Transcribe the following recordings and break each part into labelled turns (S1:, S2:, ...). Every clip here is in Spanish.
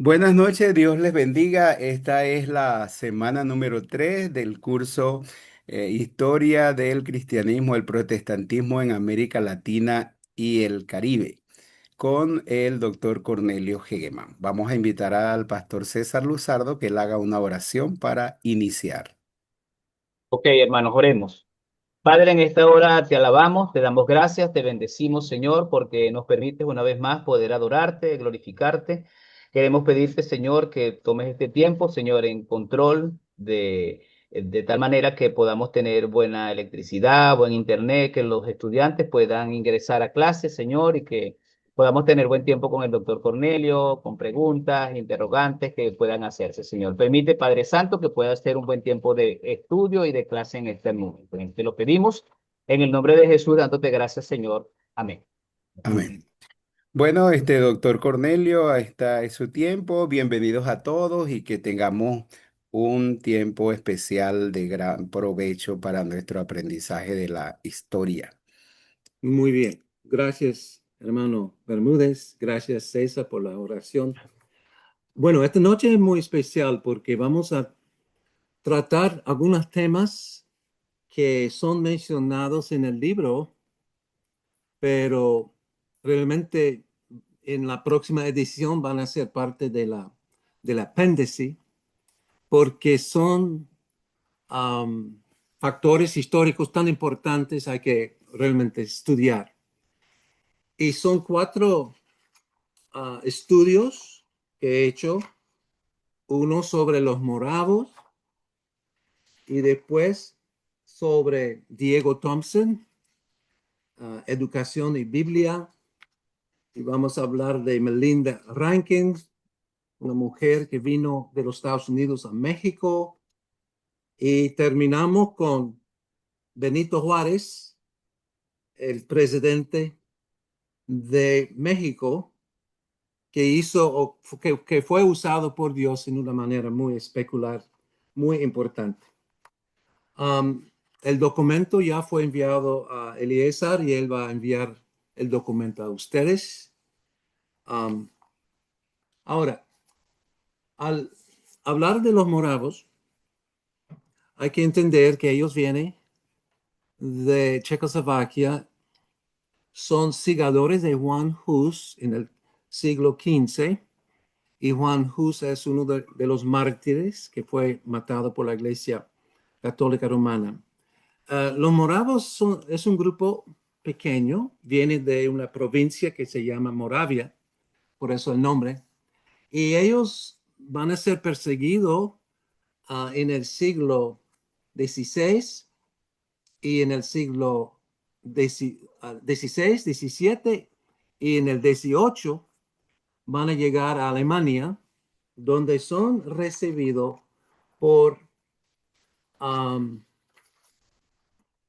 S1: Buenas noches, Dios les bendiga. Esta es la semana número 3 del curso Historia del Cristianismo, el Protestantismo en América Latina y el Caribe, con el doctor Cornelio Hegeman. Vamos a invitar al pastor César Luzardo que él haga una oración para iniciar.
S2: Ok, hermanos, oremos. Padre, en esta hora te alabamos, te damos gracias, te bendecimos, Señor, porque nos permites una vez más poder adorarte, glorificarte. Queremos pedirte, Señor, que tomes este tiempo, Señor, en control de tal manera que podamos tener buena electricidad, buen internet, que los estudiantes puedan ingresar a clases, Señor, y que podamos tener buen tiempo con el doctor Cornelio, con preguntas, interrogantes que puedan hacerse, Señor. Permite, Padre Santo, que pueda ser un buen tiempo de estudio y de clase en este momento. Te lo pedimos en el nombre de Jesús, dándote gracias, Señor. Amén.
S1: Amén. Bueno, doctor Cornelio, esta es su tiempo. Bienvenidos a todos y que tengamos un tiempo especial de gran provecho para nuestro aprendizaje de la historia.
S3: Muy bien. Gracias, hermano Bermúdez. Gracias, César, por la oración. Bueno, esta noche es muy especial porque vamos a tratar algunos temas que son mencionados en el libro, pero realmente en la próxima edición van a ser parte del apéndice porque son um, factores históricos tan importantes hay que realmente estudiar. Y son cuatro estudios que he hecho, uno sobre los moravos y después sobre Diego Thompson, educación y Biblia, y vamos a hablar de Melinda Rankins, una mujer que vino de los Estados Unidos a México, y terminamos con Benito Juárez, el presidente de México, que hizo o que fue usado por Dios en una manera muy especular, muy importante. Um, el documento ya fue enviado a Eliezer y él va a enviar el documento a ustedes. Um, ahora, al hablar de los moravos, hay que entender que ellos vienen de Checoslovaquia, son sigadores de Juan Hus en el siglo XV, y Juan Hus es uno de los mártires que fue matado por la Iglesia Católica Romana. Los moravos es un grupo pequeño, viene de una provincia que se llama Moravia, por eso el nombre, y ellos van a ser perseguidos en el siglo XVI y en el siglo XVI, XVII y en el XVIII van a llegar a Alemania, donde son recibidos por, um,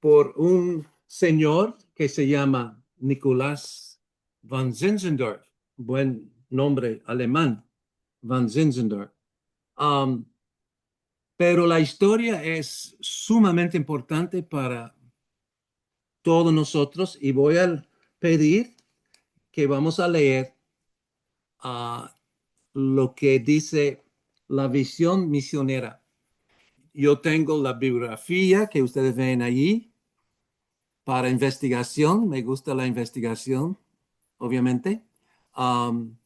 S3: por un señor que se llama Nicolás van Zinzendorf, buen nombre alemán, van Zinzendorf. Um, pero la historia es sumamente importante para todos nosotros y voy a pedir que vamos a leer uh, lo que dice la visión misionera. Yo tengo la bibliografía que ustedes ven allí para investigación. Me gusta la investigación, obviamente. Um,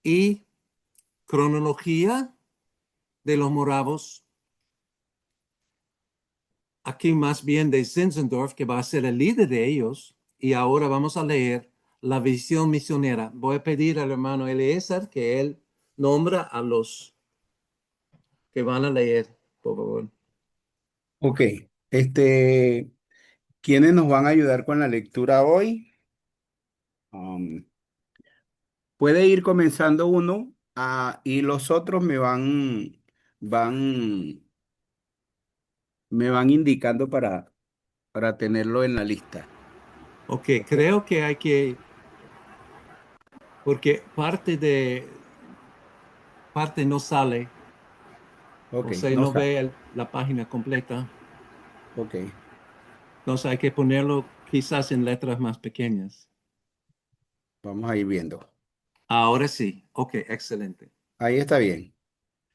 S3: y cronología de los moravos. Aquí más bien de Zinzendorf, que va a ser el líder de ellos. Y ahora vamos a leer la visión misionera. Voy a pedir al hermano Eliezer que él nombra a los que van a leer, por favor.
S1: Ok, ¿quiénes nos van a ayudar con la lectura hoy? Um, Puede ir comenzando uno y los otros van, me van indicando para tenerlo en la lista.
S3: Ok, creo que hay que, porque parte no sale,
S1: Ok,
S3: o sea,
S1: no
S3: no
S1: está.
S3: ve la página completa.
S1: Ok,
S3: Entonces hay que ponerlo quizás en letras más pequeñas.
S1: vamos a ir viendo.
S3: Ahora sí, ok, excelente.
S1: Ahí está bien.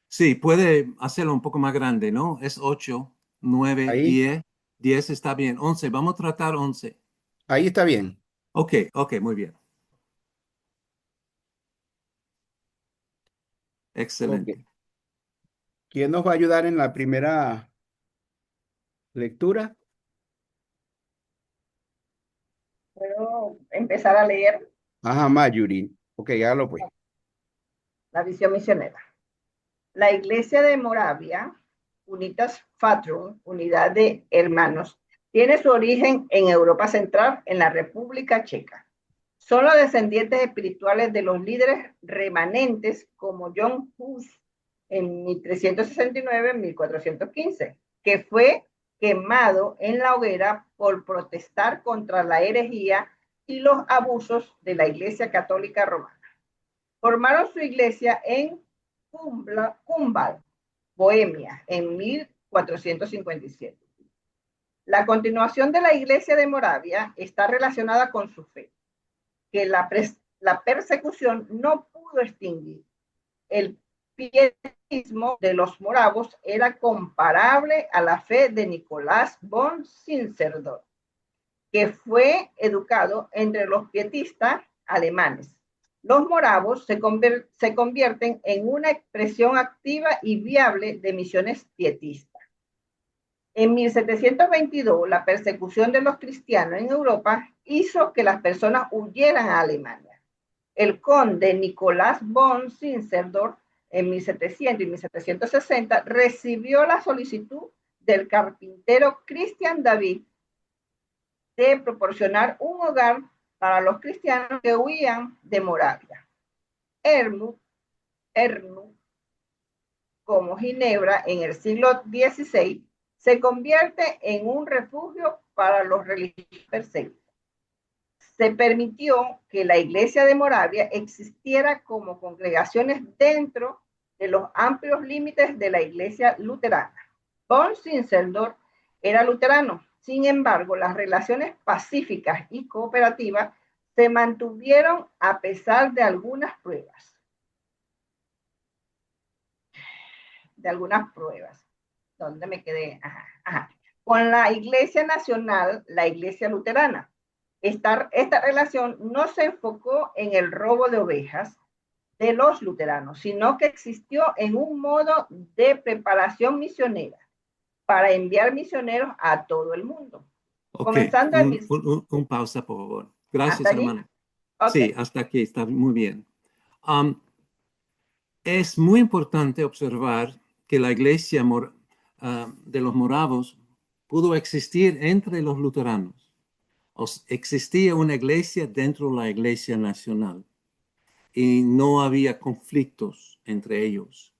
S3: Sí, puede hacerlo un poco más grande, ¿no? Es 8, 9,
S1: Ahí,
S3: 10. 10 está bien. 11, vamos a tratar 11.
S1: ahí está bien.
S3: Ok, ok, muy bien.
S1: Ok.
S3: Excelente.
S1: ¿Quién nos va a ayudar en la primera lectura?
S4: Puedo empezar a leer
S1: Ajá, Mayuri. Ok, hágalo pues.
S4: la visión misionera. La Iglesia de Moravia, Unitas Fatrum, Unidad de Hermanos, tiene su origen en Europa Central, en la República Checa. Son los descendientes espirituales de los líderes remanentes como John Hus en 1369-1415, que fue quemado en la hoguera por protestar contra la herejía y los abusos de la Iglesia Católica Romana. Formaron su iglesia en Kumbal, Bohemia, en 1457. La continuación de la iglesia de Moravia está relacionada con su fe, que la persecución no pudo extinguir. El pietismo de los moravos era comparable a la fe de Nicolás von Zinzendorf, que fue educado entre los pietistas alemanes. Los moravos se convierten en una expresión activa y viable de misiones pietistas. En 1722, la persecución de los cristianos en Europa hizo que las personas huyeran a Alemania. El conde Nicolás von Zinzendorf en 1700 y 1760 recibió la solicitud del carpintero Christian David de proporcionar un hogar para los cristianos que huían de Moravia. Ernu, como Ginebra en el siglo XVI, se convierte en un refugio para los religiosos perseguidos. Se permitió que la Iglesia de Moravia existiera como congregaciones dentro de los amplios límites de la Iglesia luterana. Von Zinzendorf era luterano. Sin embargo, las relaciones pacíficas y cooperativas se mantuvieron a pesar de algunas pruebas. ¿Dónde me quedé? Ajá. Con la Iglesia Nacional, la Iglesia Luterana. Esta relación no se enfocó en el robo de ovejas de los luteranos, sino que existió en un modo de preparación misionera para enviar misioneros a todo el mundo.
S3: Ok,
S4: Comenzando
S3: un pausa, por favor. Gracias,
S4: ¿hasta allí?
S3: hermano.
S4: Ok.
S3: Sí, hasta aquí está muy bien. Um, es muy importante observar que la iglesia de los moravos pudo existir entre los luteranos. Existía una iglesia dentro de la iglesia nacional y no había conflictos entre ellos.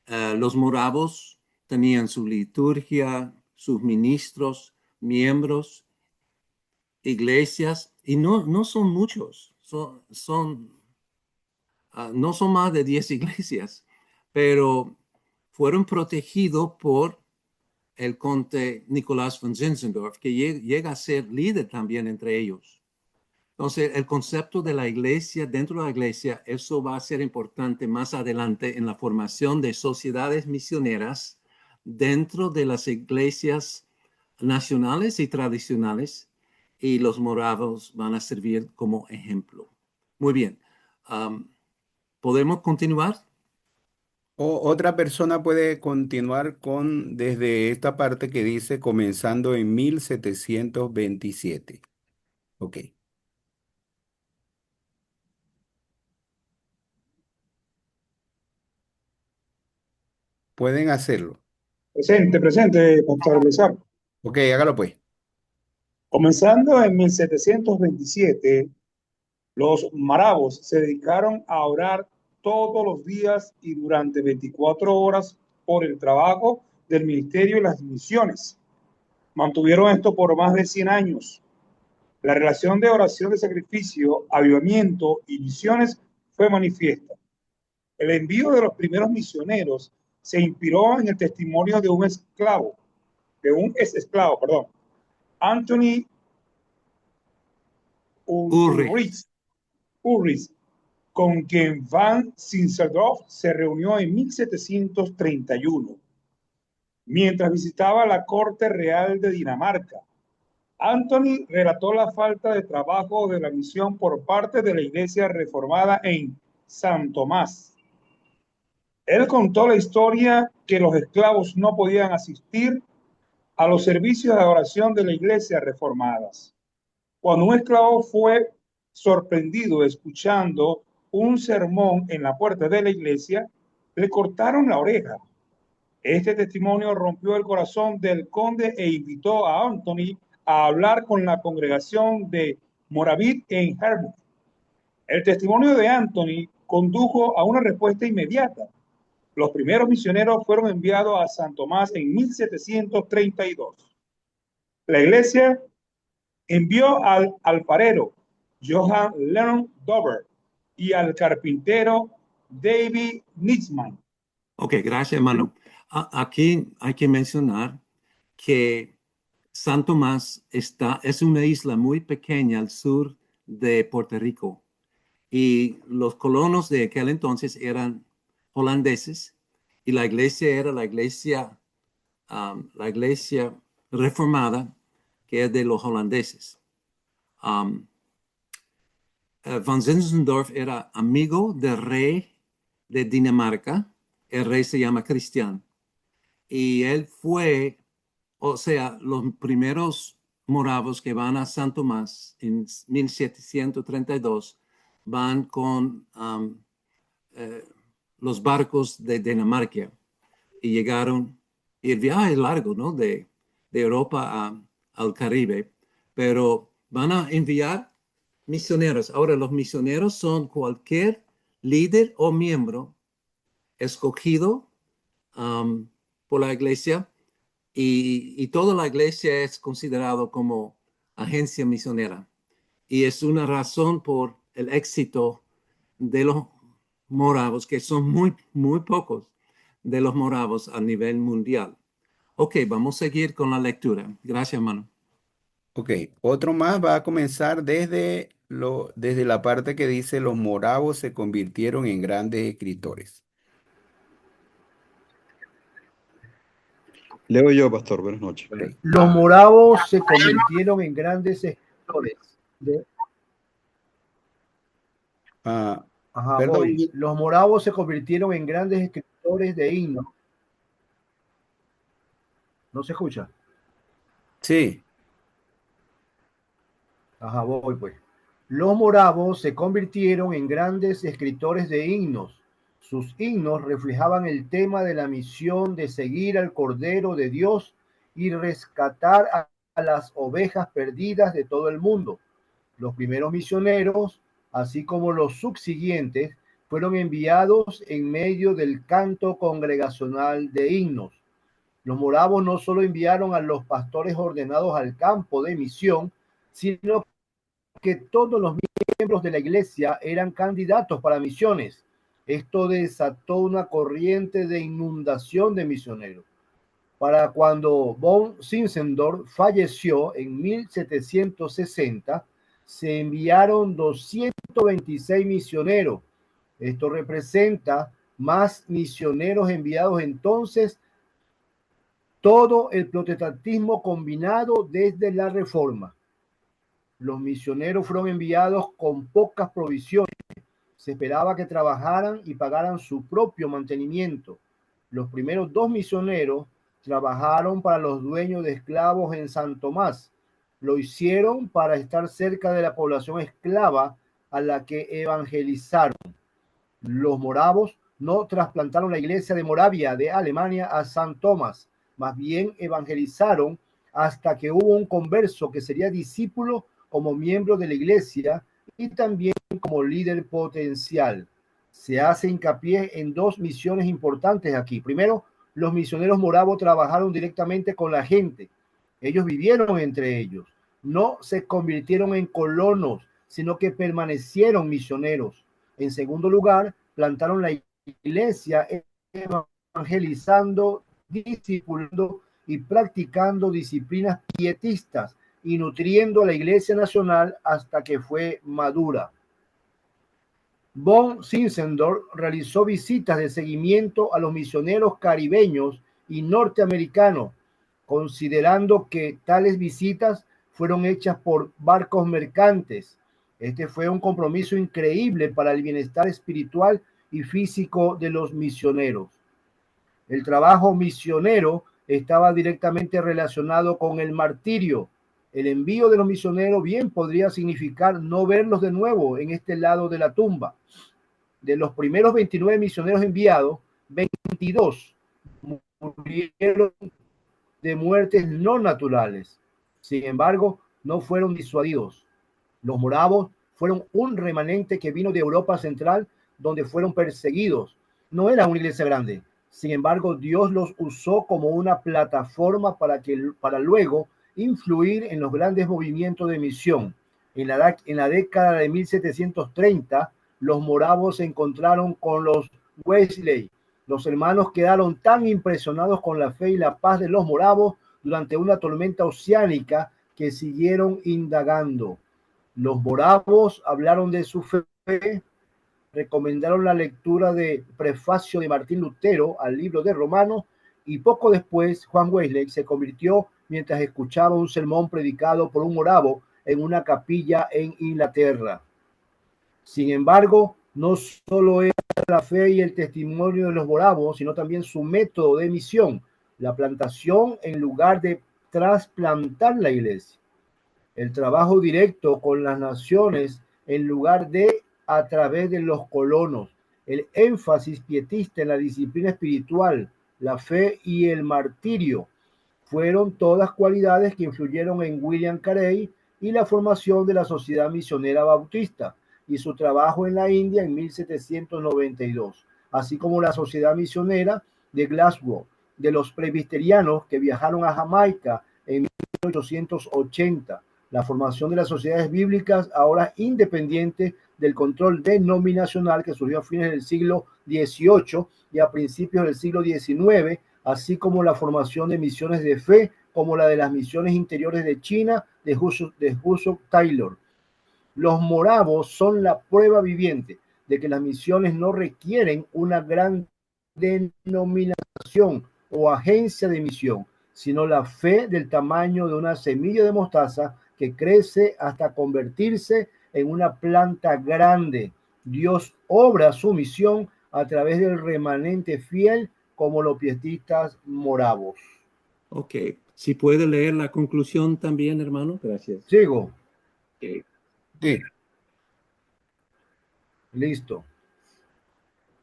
S3: Los moravos tenían su liturgia, sus ministros, miembros, iglesias, y no son muchos, no son más de 10 iglesias, pero fueron protegidos por el conde Nicolás von Zinzendorf, que llega a ser líder también entre ellos. Entonces, el concepto de la iglesia dentro de la iglesia, eso va a ser importante más adelante en la formación de sociedades misioneras dentro de las iglesias nacionales y tradicionales, y los moravos van a servir como ejemplo. Muy bien. Um, ¿Podemos continuar?
S1: O otra persona puede continuar con desde esta parte que dice comenzando en 1727. Ok, pueden hacerlo.
S5: Presente, presente, Pastor Elizar.
S1: Ok, hágalo pues.
S5: Comenzando en 1727, los maravos se dedicaron a orar todos los días y durante 24 horas por el trabajo del ministerio y las misiones. Mantuvieron esto por más de 100 años. La relación de oración de sacrificio, avivamiento y misiones fue manifiesta. El envío de los primeros misioneros se inspiró en el testimonio de un ex esclavo, perdón, Anthony
S3: Ulrich.
S5: Ulrich, con quien Van Zinzendorf se reunió en 1731, mientras visitaba la corte real de Dinamarca. Anthony relató la falta de trabajo de la misión por parte de la Iglesia Reformada en San Tomás. Él contó la historia que los esclavos no podían asistir a los servicios de adoración de la Iglesia Reformadas. Cuando un esclavo fue sorprendido escuchando un sermón en la puerta de la iglesia, le cortaron la oreja. Este testimonio rompió el corazón del conde e invitó a Anthony a hablar con la congregación de Moravit en Hermouth. El testimonio de Anthony condujo a una respuesta inmediata. Los primeros misioneros fueron enviados a San Tomás en 1732. La iglesia envió al alfarero Johann Leon Dover y al carpintero David Nitzman.
S3: Ok, gracias, hermano. Aquí hay que mencionar que San Tomás es una isla muy pequeña al sur de Puerto Rico y los colonos de aquel entonces eran holandeses y la iglesia era la iglesia reformada que es de los holandeses. Van Zinzendorf era amigo del rey de Dinamarca. El rey se llama Cristián. Y él fue, o sea, los primeros moravos que van a San Tomás en 1732 van con los barcos de Dinamarca y llegaron, y el viaje es largo, ¿no? De Europa al Caribe, pero van a enviar misioneros. Ahora, los misioneros son cualquier líder o miembro escogido por la iglesia y toda la iglesia es considerado como agencia misionera. Y es una razón por el éxito de los moravos, que son muy, muy pocos de los moravos a nivel mundial. Ok, vamos a seguir con la lectura. Gracias, hermano.
S1: Ok, otro más va a comenzar desde la parte que dice los moravos se convirtieron en grandes escritores.
S6: Leo yo, pastor. Buenas noches.
S1: Ok.
S7: Los moravos se convirtieron en grandes escritores.
S1: Ah,
S7: Ajá,
S1: perdón.
S7: voy. Los moravos se convirtieron en grandes escritores de himnos. ¿No se escucha?
S1: Sí.
S7: Ajá, voy pues. Los moravos se convirtieron en grandes escritores de himnos. Sus himnos reflejaban el tema de la misión de seguir al Cordero de Dios y rescatar a las ovejas perdidas de todo el mundo. Los primeros misioneros, así como los subsiguientes, fueron enviados en medio del canto congregacional de himnos. Los moravos no solo enviaron a los pastores ordenados al campo de misión, sino que todos los miembros de la iglesia eran candidatos para misiones. Esto desató una corriente de inundación de misioneros. Para cuando von Zinzendorf falleció en 1760, se enviaron 226 misioneros. Esto representa más misioneros enviados entonces todo el protestantismo combinado desde la Reforma. Los misioneros fueron enviados con pocas provisiones. Se esperaba que trabajaran y pagaran su propio mantenimiento. Los primeros 2 misioneros trabajaron para los dueños de esclavos en San Tomás. Lo hicieron para estar cerca de la población esclava a la que evangelizaron. Los moravos no trasplantaron la iglesia de Moravia de Alemania a San Tomás, más bien evangelizaron hasta que hubo un converso que sería discípulo como miembro de la iglesia y también como líder potencial. Se hace hincapié en 2 misiones importantes aquí. Primero, los misioneros moravos trabajaron directamente con la gente. Ellos vivieron entre ellos. No se convirtieron en colonos, sino que permanecieron misioneros. En segundo lugar, plantaron la iglesia evangelizando, discipulando y practicando disciplinas pietistas y nutriendo a la iglesia nacional hasta que fue madura. Von Zinzendorf realizó visitas de seguimiento a los misioneros caribeños y norteamericanos, considerando que tales visitas fueron hechas por barcos mercantes. Este fue un compromiso increíble para el bienestar espiritual y físico de los misioneros. El trabajo misionero estaba directamente relacionado con el martirio. El envío de los misioneros bien podría significar no verlos de nuevo en este lado de la tumba. De los primeros 29 misioneros enviados, 22 murieron de muertes no naturales. Sin embargo, no fueron disuadidos. Los moravos fueron un remanente que vino de Europa Central, donde fueron perseguidos. No era una iglesia grande. Sin embargo, Dios los usó como una plataforma para luego influir en los grandes movimientos de misión. En la década de 1730, los moravos se encontraron con los Wesley. Los hermanos quedaron tan impresionados con la fe y la paz de los moravos durante una tormenta oceánica que siguieron indagando. Los moravos hablaron de su fe, recomendaron la lectura de prefacio de Martín Lutero al libro de Romanos, y poco después Juan Wesley se convirtió mientras escuchaba un sermón predicado por un moravo en una capilla en Inglaterra. Sin embargo, no solo era la fe y el testimonio de los moravos, sino también su método de misión, la plantación en lugar de trasplantar la iglesia. El trabajo directo con las naciones en lugar de a través de los colonos, el énfasis pietista en la disciplina espiritual, la fe y el martirio, fueron todas cualidades que influyeron en William Carey y la formación de la Sociedad Misionera Bautista y su trabajo en la India en 1792, así como la Sociedad Misionera de Glasgow, de los presbiterianos que viajaron a Jamaica en 1880, la formación de las sociedades bíblicas ahora independientes del control denominacional que surgió a fines del siglo XVIII y a principios del siglo XIX, así como la formación de misiones de fe, como la de las misiones interiores de China de Huso Taylor. Los moravos son la prueba viviente de que las misiones no requieren una gran denominación o agencia de misión, sino la fe del tamaño de una semilla de mostaza que crece hasta convertirse en una planta grande. Dios obra su misión a través del remanente fiel como los pietistas moravos.
S3: Ok, si puede leer la conclusión también, hermano. Gracias.
S7: Sigo.
S3: Okay.
S1: Sí.
S7: Listo.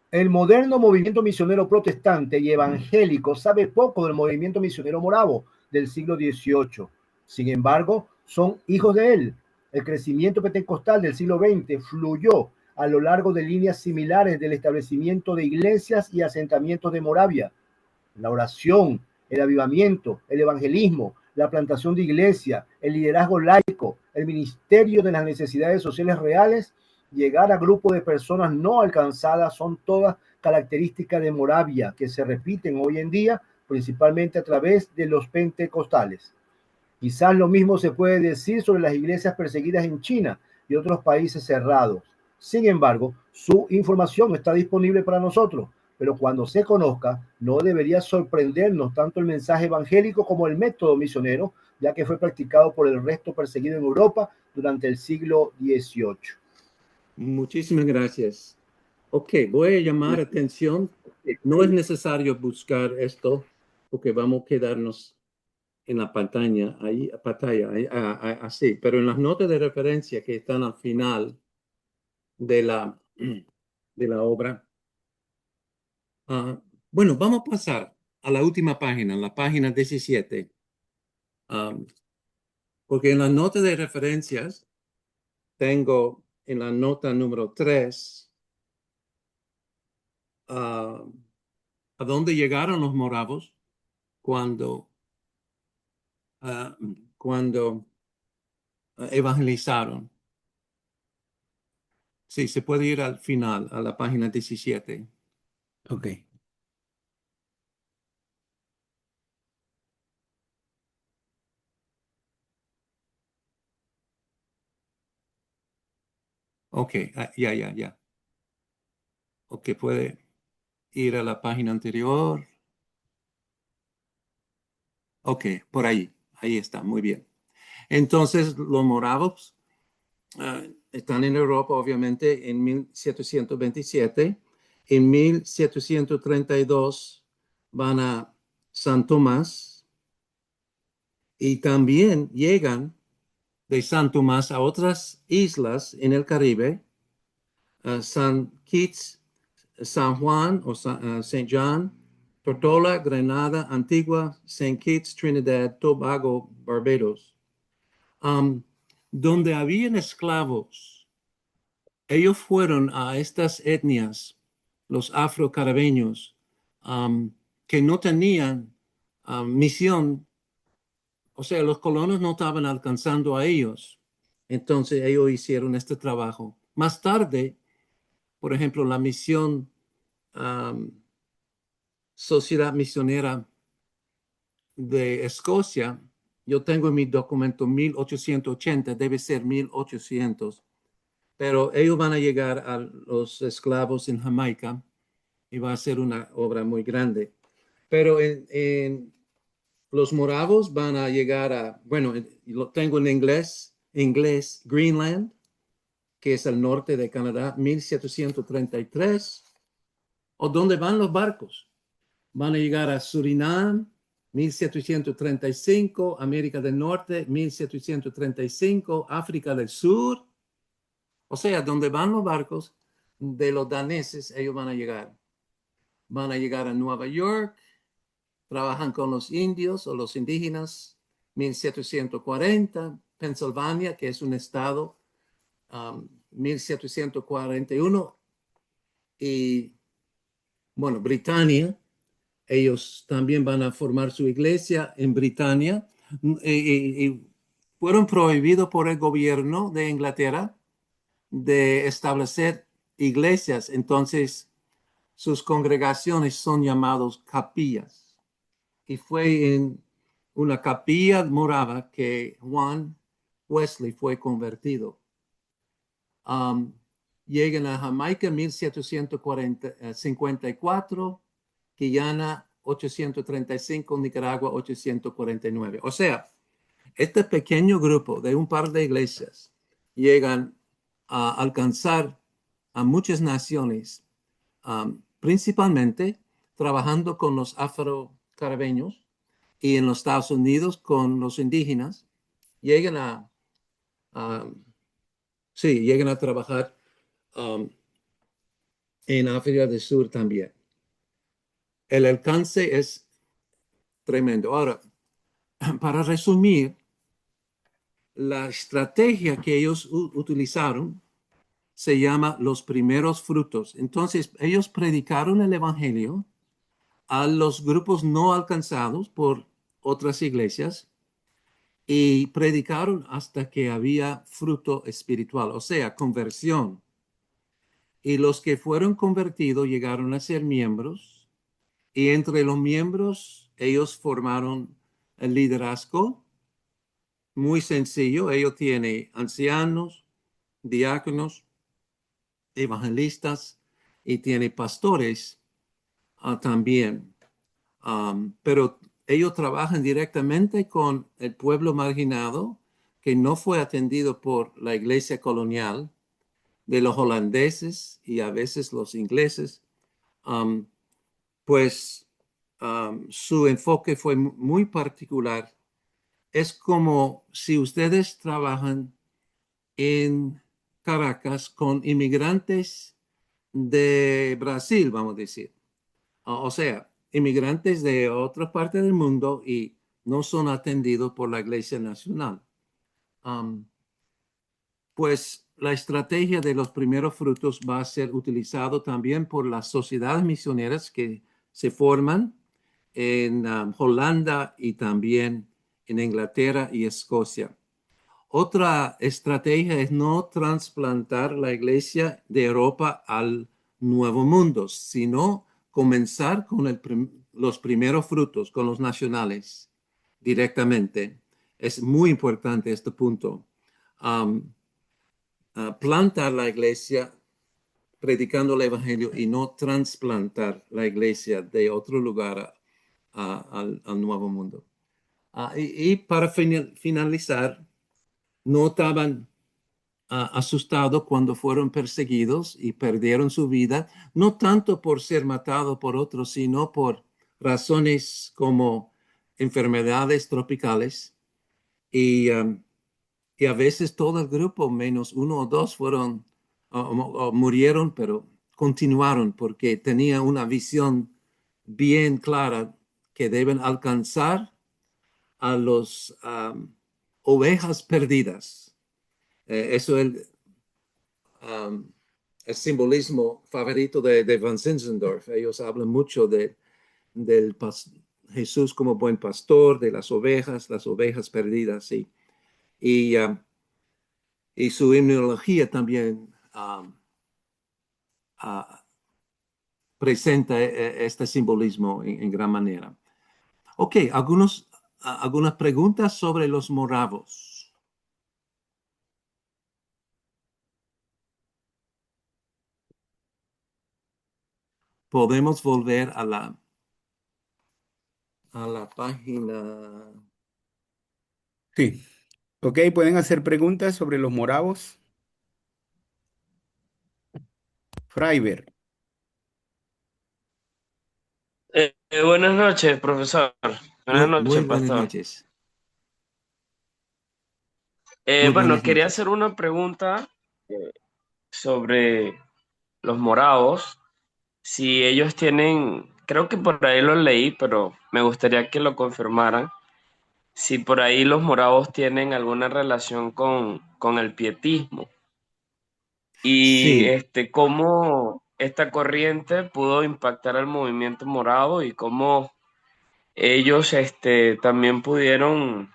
S7: El moderno movimiento misionero protestante y evangélico sabe poco del movimiento misionero moravo del siglo XVIII. Sin embargo, son hijos de él. El crecimiento pentecostal del siglo XX fluyó a lo largo de líneas similares del establecimiento de iglesias y asentamientos de Moravia. La oración, el avivamiento, el evangelismo, la plantación de iglesia, el liderazgo laico, el ministerio de las necesidades sociales reales, llegar a grupos de personas no alcanzadas son todas características de Moravia que se repiten hoy en día, principalmente a través de los pentecostales. Quizás lo mismo se puede decir sobre las iglesias perseguidas en China y otros países cerrados. Sin embargo, su información está disponible para nosotros, pero cuando se conozca, no debería sorprendernos tanto el mensaje evangélico como el método misionero, ya que fue practicado por el resto perseguido en Europa durante el siglo XVIII.
S3: Muchísimas gracias. Ok, voy a llamar atención. No es necesario buscar esto porque vamos a quedarnos en la pantalla, así, pero en las notas de referencia que están al final de la obra. Bueno, vamos a pasar a la última página, la página 17, porque en las notas de referencias tengo en la nota número 3 a dónde llegaron los moravos cuando, cuando evangelizaron. Sí, se puede ir al final, a la página 17.
S1: Ok.
S3: Ok, ya. o que puede ir a la página anterior. Ok, por ahí está, muy bien. Entonces, los moravos están en Europa, obviamente, en 1727. En 1732 van a San Tomás y también llegan de San Tomás a otras islas en el Caribe, San Kitts, San Juan o Saint John, Tortola, Grenada, Antigua, Saint Kitts, Trinidad, Tobago, Barbados, um, donde habían esclavos. Ellos fueron a estas etnias, los afrocaribeños, que no tenían misión, o sea, los colonos no estaban alcanzando a ellos. Entonces ellos hicieron este trabajo. Más tarde, por ejemplo, la misión Sociedad Misionera de Escocia, yo tengo en mi documento 1880, debe ser 1800, pero ellos van a llegar a los esclavos en Jamaica y va a ser una obra muy grande. Pero en los moravos van a llegar a, bueno, lo tengo en inglés, Greenland, que es al norte de Canadá, 1733. ¿O dónde van los barcos? Van a llegar a Surinam, 1735, América del Norte, 1735, África del Sur. O sea, donde van los barcos de los daneses, ellos van a llegar. Van a llegar a Nueva York, trabajan con los indios o los indígenas, 1740, Pensilvania, que es un estado, 1741, y bueno, Britania, ellos también van a formar su iglesia en Britania, y fueron prohibidos por el gobierno de Inglaterra de establecer iglesias, entonces sus congregaciones son llamados capillas. Y fue en una capilla morava que Juan Wesley fue convertido. Um, Llegan a Jamaica en 1754, Guyana 835, Nicaragua 849. O sea, este pequeño grupo de un par de iglesias llegan a alcanzar a muchas naciones, principalmente trabajando con los afrocaribeños y en los Estados Unidos con los indígenas. Llegan a sí, llegan a trabajar en África del Sur también. El alcance es tremendo. Ahora, para resumir, la estrategia que ellos utilizaron se llama los primeros frutos. Entonces, ellos predicaron el evangelio a los grupos no alcanzados por otras iglesias y predicaron hasta que había fruto espiritual, o sea, conversión. Y los que fueron convertidos llegaron a ser miembros, y entre los miembros ellos formaron el liderazgo. Muy sencillo, ellos tienen ancianos, diáconos, evangelistas y tiene pastores también. Pero ellos trabajan directamente con el pueblo marginado que no fue atendido por la iglesia colonial, de los holandeses y a veces los ingleses. Pues su enfoque fue muy particular. Es como si ustedes trabajan en Caracas con inmigrantes de Brasil, vamos a decir. O sea, inmigrantes de otra parte del mundo y no son atendidos por la Iglesia Nacional. Pues la estrategia de los primeros frutos va a ser utilizado también por las sociedades misioneras que se forman en Holanda y también en Inglaterra y Escocia. Otra estrategia es no trasplantar la iglesia de Europa al Nuevo Mundo, sino comenzar con los primeros frutos, con los nacionales directamente. Es muy importante este punto. Plantar la iglesia predicando el evangelio y no trasplantar la iglesia de otro lugar al nuevo mundo. Y para finalizar, no estaban asustados cuando fueron perseguidos y perdieron su vida, no tanto por ser matados por otros, sino por razones como enfermedades tropicales y a veces todo el grupo, menos uno o dos, fueron o murieron, pero continuaron porque tenía una visión bien clara que deben alcanzar a los ovejas perdidas. Eso es el simbolismo favorito de Van Zinzendorf. Ellos hablan mucho del Jesús como buen pastor, de las ovejas perdidas, sí. Y su himnología también uh, presenta este simbolismo en gran manera. Ok, algunas preguntas sobre los moravos. Podemos volver a la página.
S1: Sí. Ok, pueden hacer preguntas sobre los moravos. Freiberg.
S6: Buenas noches, profesor. Buenas
S3: Muy
S6: noches,
S3: buenas
S6: pastor.
S3: noches. Muy
S6: Bueno,
S3: buenas
S6: quería
S3: noches.
S6: hacer una pregunta sobre los moravos. Si ellos tienen, creo que por ahí lo leí, pero me gustaría que lo confirmaran. Si por ahí los moravos tienen alguna relación con el pietismo y
S3: Sí,
S6: cómo esta corriente pudo impactar al movimiento morado y cómo ellos también pudieron,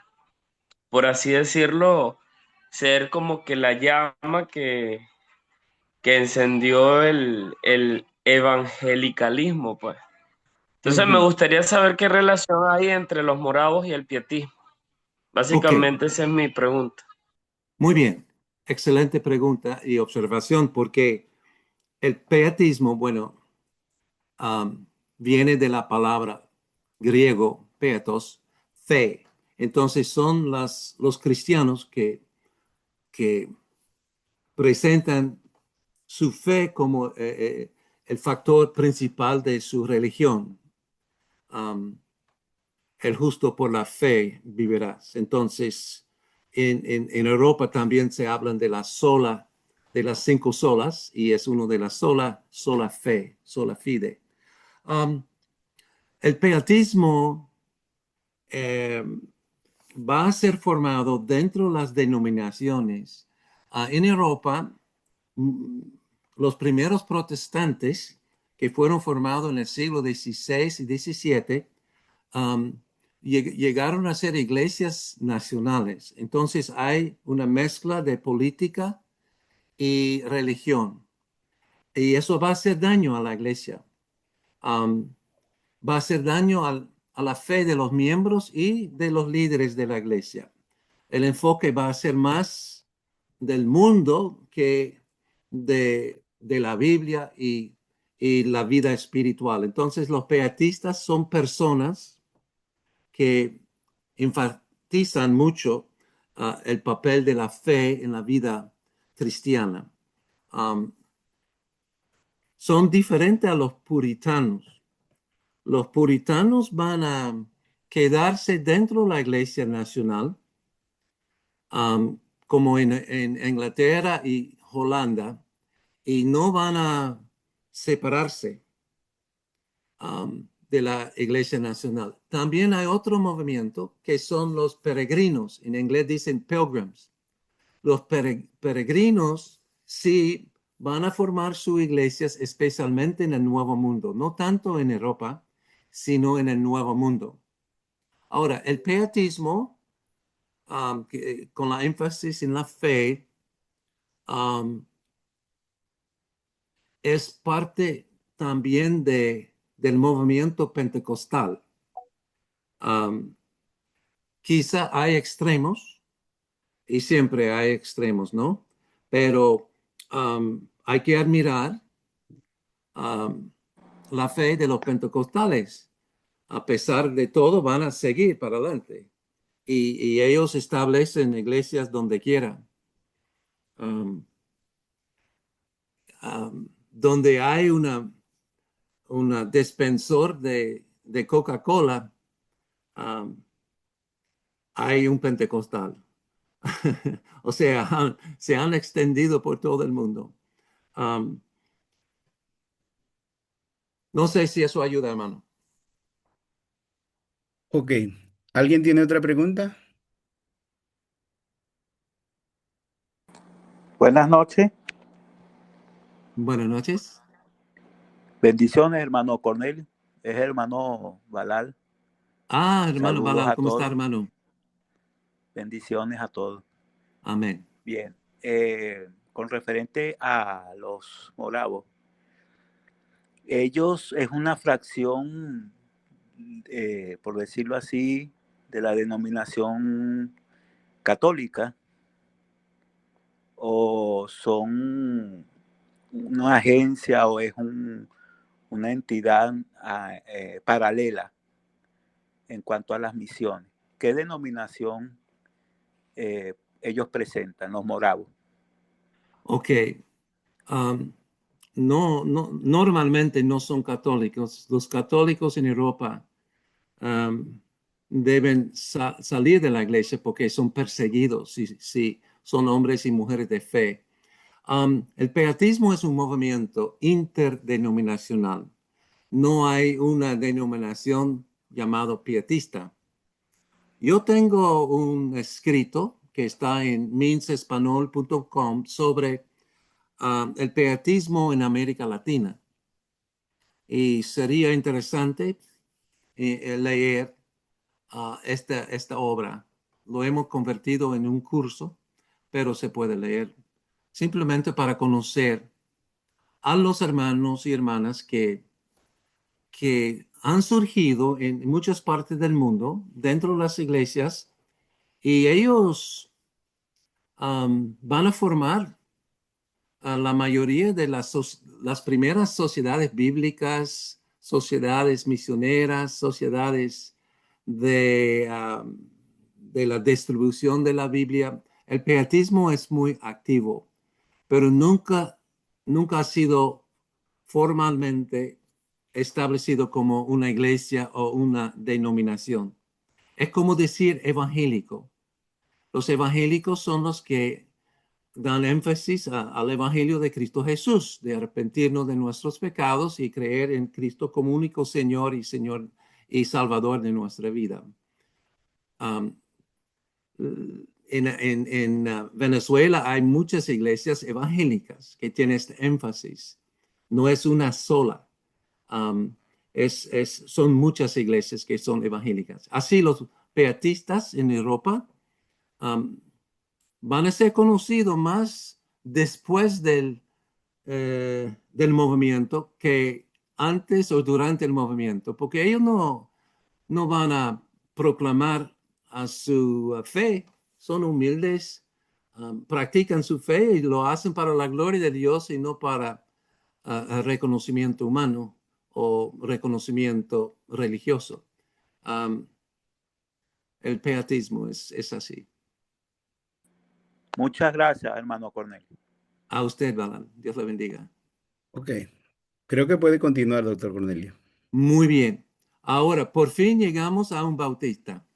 S6: por así decirlo, ser como que la llama que encendió el evangelicalismo, pues. Entonces me
S3: ujú.
S6: gustaría saber qué relación hay entre los moravos y el pietismo.
S3: Ok,
S6: Básicamente esa es mi pregunta.
S3: muy bien. Excelente pregunta y observación, porque el pietismo, bueno, um, viene de la palabra griego, pietos, fe. Entonces son los cristianos que presentan su fe como el factor principal de su religión. Um, el justo por la fe vivirás. Entonces, en Europa también se hablan de la sola, de las cinco solas, y es uno de las sola fe, sola fide. Um, el pietismo eh, va a ser formado dentro de las denominaciones. En Europa, mm, los primeros protestantes que fueron formados en el siglo XVI y XVII um, llegaron a ser iglesias nacionales. Entonces hay una mezcla de política y religión. Y eso va a hacer daño a la iglesia. Um, Va a hacer daño a la fe de los miembros y de los líderes de la iglesia. El enfoque va a ser más del mundo que de la Biblia y la vida espiritual. Entonces los pietistas son personas que enfatizan mucho el papel de la fe en la vida cristiana. Um, Son diferentes a los puritanos. Los puritanos van a quedarse dentro de la Iglesia Nacional, como en Inglaterra y Holanda, y no van a separarse de la Iglesia Nacional. También hay otro movimiento que son los peregrinos. En inglés dicen pilgrims. Los peregrinos sí van a formar sus iglesias especialmente en el Nuevo Mundo, no tanto en Europa, sino en el Nuevo Mundo. Ahora, el pietismo, con la énfasis en la fe, um, es parte también del movimiento pentecostal. Um, Quizá hay extremos, y siempre hay extremos, ¿no? Pero hay que admirar um, la fe de los pentecostales. A pesar de todo, van a seguir para adelante. Y ellos establecen iglesias donde quiera. Um, donde hay una dispensor de Coca-Cola, um, hay un pentecostal. O sea, se han extendido por todo el mundo. Um, no sé si eso ayuda, hermano.
S1: Ok. ¿Alguien tiene otra pregunta?
S8: Buenas noches,
S3: Buenas noches.
S8: bendiciones hermano Cornelio, es hermano Balal,
S3: Hermano
S8: saludos
S3: Balal,
S8: a
S3: ¿cómo está,
S8: todos,
S3: hermano?
S8: bendiciones a todos.
S3: Amén.
S8: Bien, con referente a los moravos, ellos es una fracción, por decirlo así, de la denominación católica o son una agencia o es una entidad paralela en cuanto a las misiones. ¿Qué denominación ellos presentan, los moravos?
S3: Ok. Um, normalmente no son católicos. Los católicos en Europa um, deben salir de la iglesia porque son perseguidos si son hombres y mujeres de fe. El pietismo es un movimiento interdenominacional. No hay una denominación llamado pietista. Yo tengo un escrito que está en minsespanol.com sobre el pietismo en América Latina. Y sería interesante leer esta obra. Lo hemos convertido en un curso, pero se puede leer simplemente para conocer a los hermanos y hermanas que han surgido en muchas partes del mundo, dentro de las iglesias, y ellos van a formar a la mayoría de las primeras sociedades bíblicas, sociedades misioneras, sociedades de, de la distribución de la Biblia. El pietismo es muy activo, pero nunca ha sido formalmente establecido como una iglesia o una denominación. Es como decir evangélico. Los evangélicos son los que dan énfasis al Evangelio de Cristo Jesús, de arrepentirnos de nuestros pecados y creer en Cristo como único Señor y Salvador de nuestra vida. Um, en Venezuela hay muchas iglesias evangélicas que tienen este énfasis. No es una sola. Um, son muchas iglesias que son evangélicas. Así los pietistas en Europa um, van a ser conocidos más después del movimiento que antes o durante el movimiento, porque ellos no van a proclamar a su fe, son humildes, practican su fe y lo hacen para la gloria de Dios y no para reconocimiento humano o reconocimiento religioso. El pietismo es así.
S8: Muchas gracias, hermano Cornelio.
S3: A usted, Balan. Dios le bendiga.
S1: Ok. Creo que puede continuar, doctor Cornelio.
S3: Muy bien. Ahora, por fin llegamos a un bautista.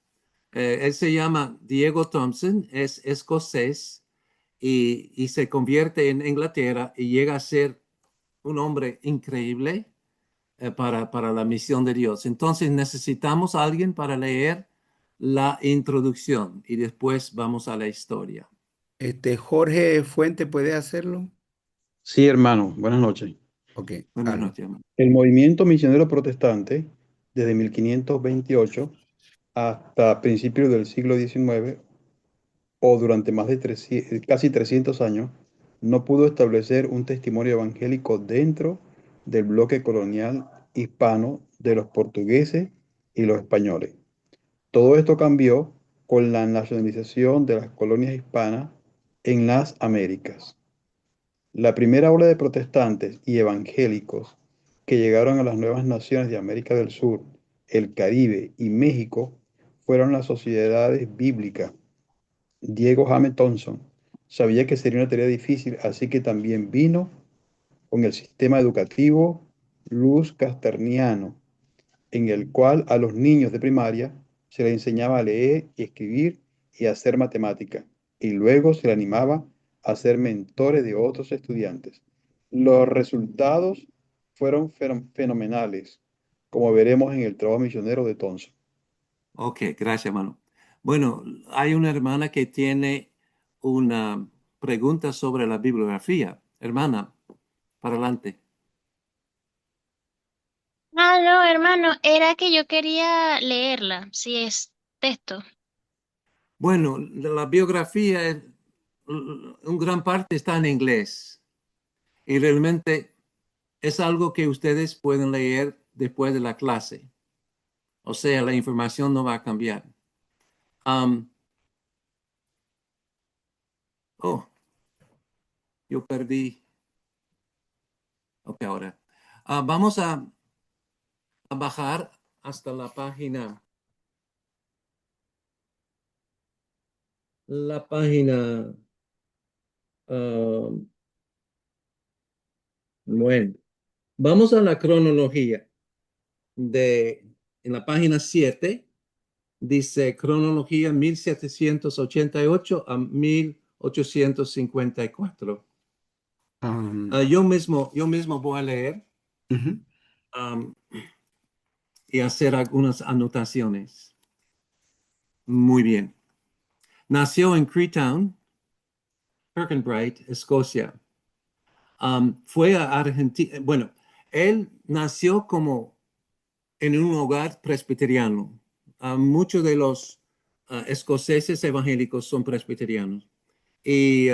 S3: Él se llama Diego Thompson, es escocés y se convierte en Inglaterra y llega a ser un hombre increíble para la misión de Dios. Entonces necesitamos a alguien para leer la introducción y después vamos a la historia.
S1: Jorge Fuente, ¿puede hacerlo?
S9: Sí, hermano, buenas noches.
S1: Ok,
S3: Buenas
S1: hazlo.
S3: noches, hermano.
S9: El movimiento misionero protestante, desde 1528 hasta principios del siglo XIX, o durante más de casi 300 años, no pudo establecer un testimonio evangélico dentro del bloque colonial hispano de los portugueses y los españoles. Todo esto cambió con la nacionalización de las colonias hispanas en las Américas. La primera ola de protestantes y evangélicos que llegaron a las nuevas naciones de América del Sur, el Caribe y México fueron las sociedades bíblicas. Diego James Thompson sabía que sería una tarea difícil, así que también vino con el sistema educativo Luz Casterniano, en el cual a los niños de primaria se les enseñaba a leer y escribir y a hacer matemática, y luego se les animaba a ser mentores de otros estudiantes. Los resultados fueron fenomenales, como veremos en el trabajo misionero de Thompson.
S3: Ok, gracias, hermano. Bueno, hay una hermana que tiene una pregunta sobre la bibliografía. Hermana, para adelante.
S10: Ah, no, hermano, era que yo quería leerla, si es texto.
S3: Bueno, la biografía, en gran parte está en inglés y realmente es algo que ustedes pueden leer después de la clase. O sea, la información no va a cambiar. Um, oh, yo perdí. Ok, ahora. Vamos a bajar hasta la página, um, bueno, vamos a la cronología en la página 7, dice cronología 1788 a 1854. Yo mismo voy a leer
S1: Ujú.
S3: um, y hacer algunas anotaciones. Muy bien. Nació en Creetown, Kirkcudbright, Escocia. Fue a Argentina. Bueno, él nació como en un hogar presbiteriano. Muchos de los escoceses evangélicos son presbiterianos. Y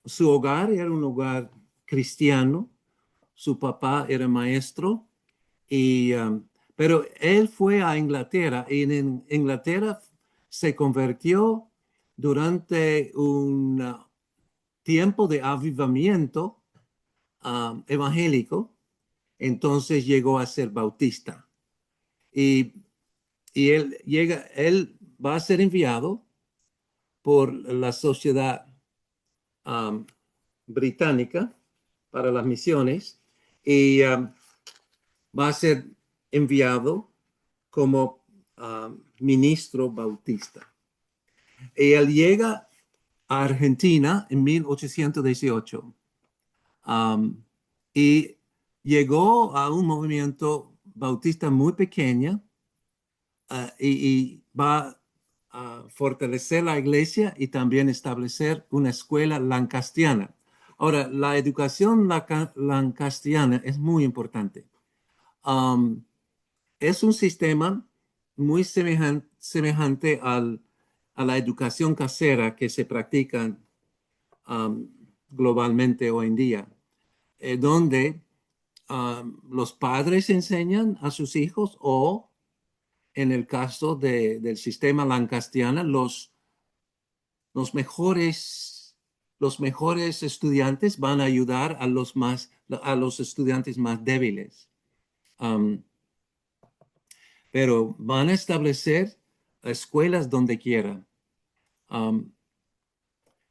S3: su hogar era un hogar cristiano. Su papá era maestro. Pero él fue a Inglaterra y en Inglaterra se convirtió durante un tiempo de avivamiento evangélico. Entonces llegó a ser bautista. Y, y él va a ser enviado por la sociedad británica para las misiones y va a ser enviado como ministro bautista. Y él llega a Argentina en 1818 y llegó a un movimiento bautista muy pequeño y va a fortalecer la iglesia y también establecer una escuela lancastiana. Ahora, la educación lancastiana es muy importante. Es un sistema muy semejante a la educación casera que se practica globalmente hoy en día, donde los padres enseñan a sus hijos o, en el caso del sistema lancastiano, los mejores estudiantes van a ayudar a los estudiantes más débiles. Pero van a establecer escuelas donde quieran.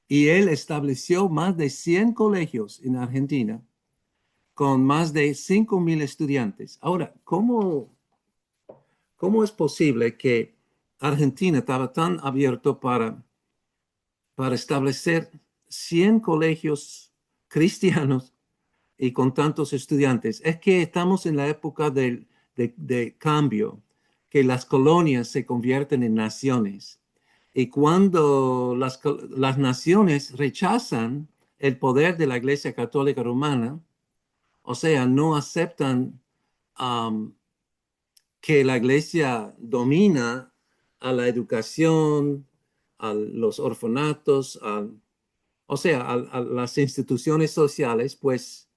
S3: Y él estableció más de 100 colegios en Argentina con más de 5,000 estudiantes. Ahora, ¿cómo es posible que Argentina estaba tan abierto para establecer 100 colegios cristianos y con tantos estudiantes? Es que estamos en la época de cambio, que las colonias se convierten en naciones. Y cuando las naciones rechazan el poder de la Iglesia Católica Romana, o sea, no aceptan que la Iglesia domina a la educación, a los orfanatos, o sea, a las instituciones sociales, pues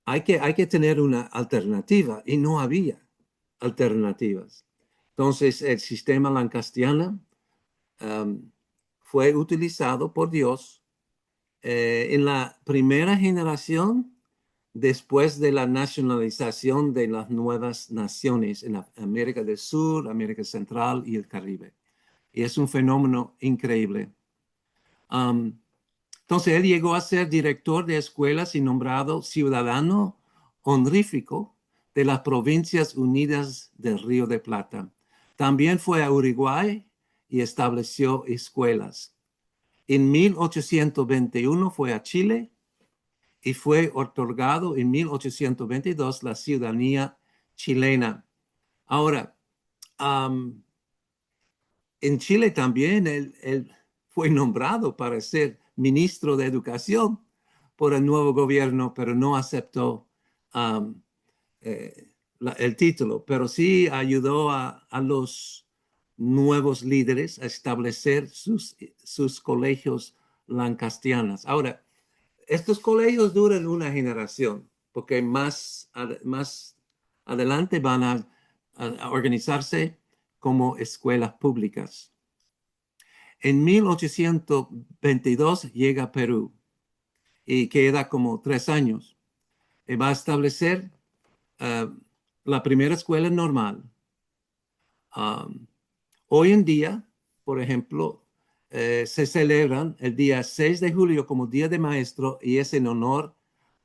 S3: hay que tener una alternativa y no había alternativas. Entonces, el sistema lancastiano fue utilizado por Dios en la primera generación después de la nacionalización de las nuevas naciones en América del Sur, América Central y el Caribe. Y es un fenómeno increíble. Entonces, él llegó a ser director de escuelas y nombrado ciudadano honorífico de las Provincias Unidas del Río de Plata. También fue a Uruguay y estableció escuelas. En 1821 fue a Chile y fue otorgado en 1822 la ciudadanía chilena. Ahora, en Chile también él fue nombrado para ser ministro de Educación por el nuevo gobierno, pero no aceptó el título, pero sí ayudó a los nuevos líderes a establecer sus colegios lancastianos. Ahora, estos colegios duran una generación, porque más adelante van a organizarse como escuelas públicas. En 1822 llega a Perú y queda como 3 años. Y va a establecer la primera escuela normal. Hoy en día, por ejemplo, se celebran el día 6 de julio como Día de Maestro y es en honor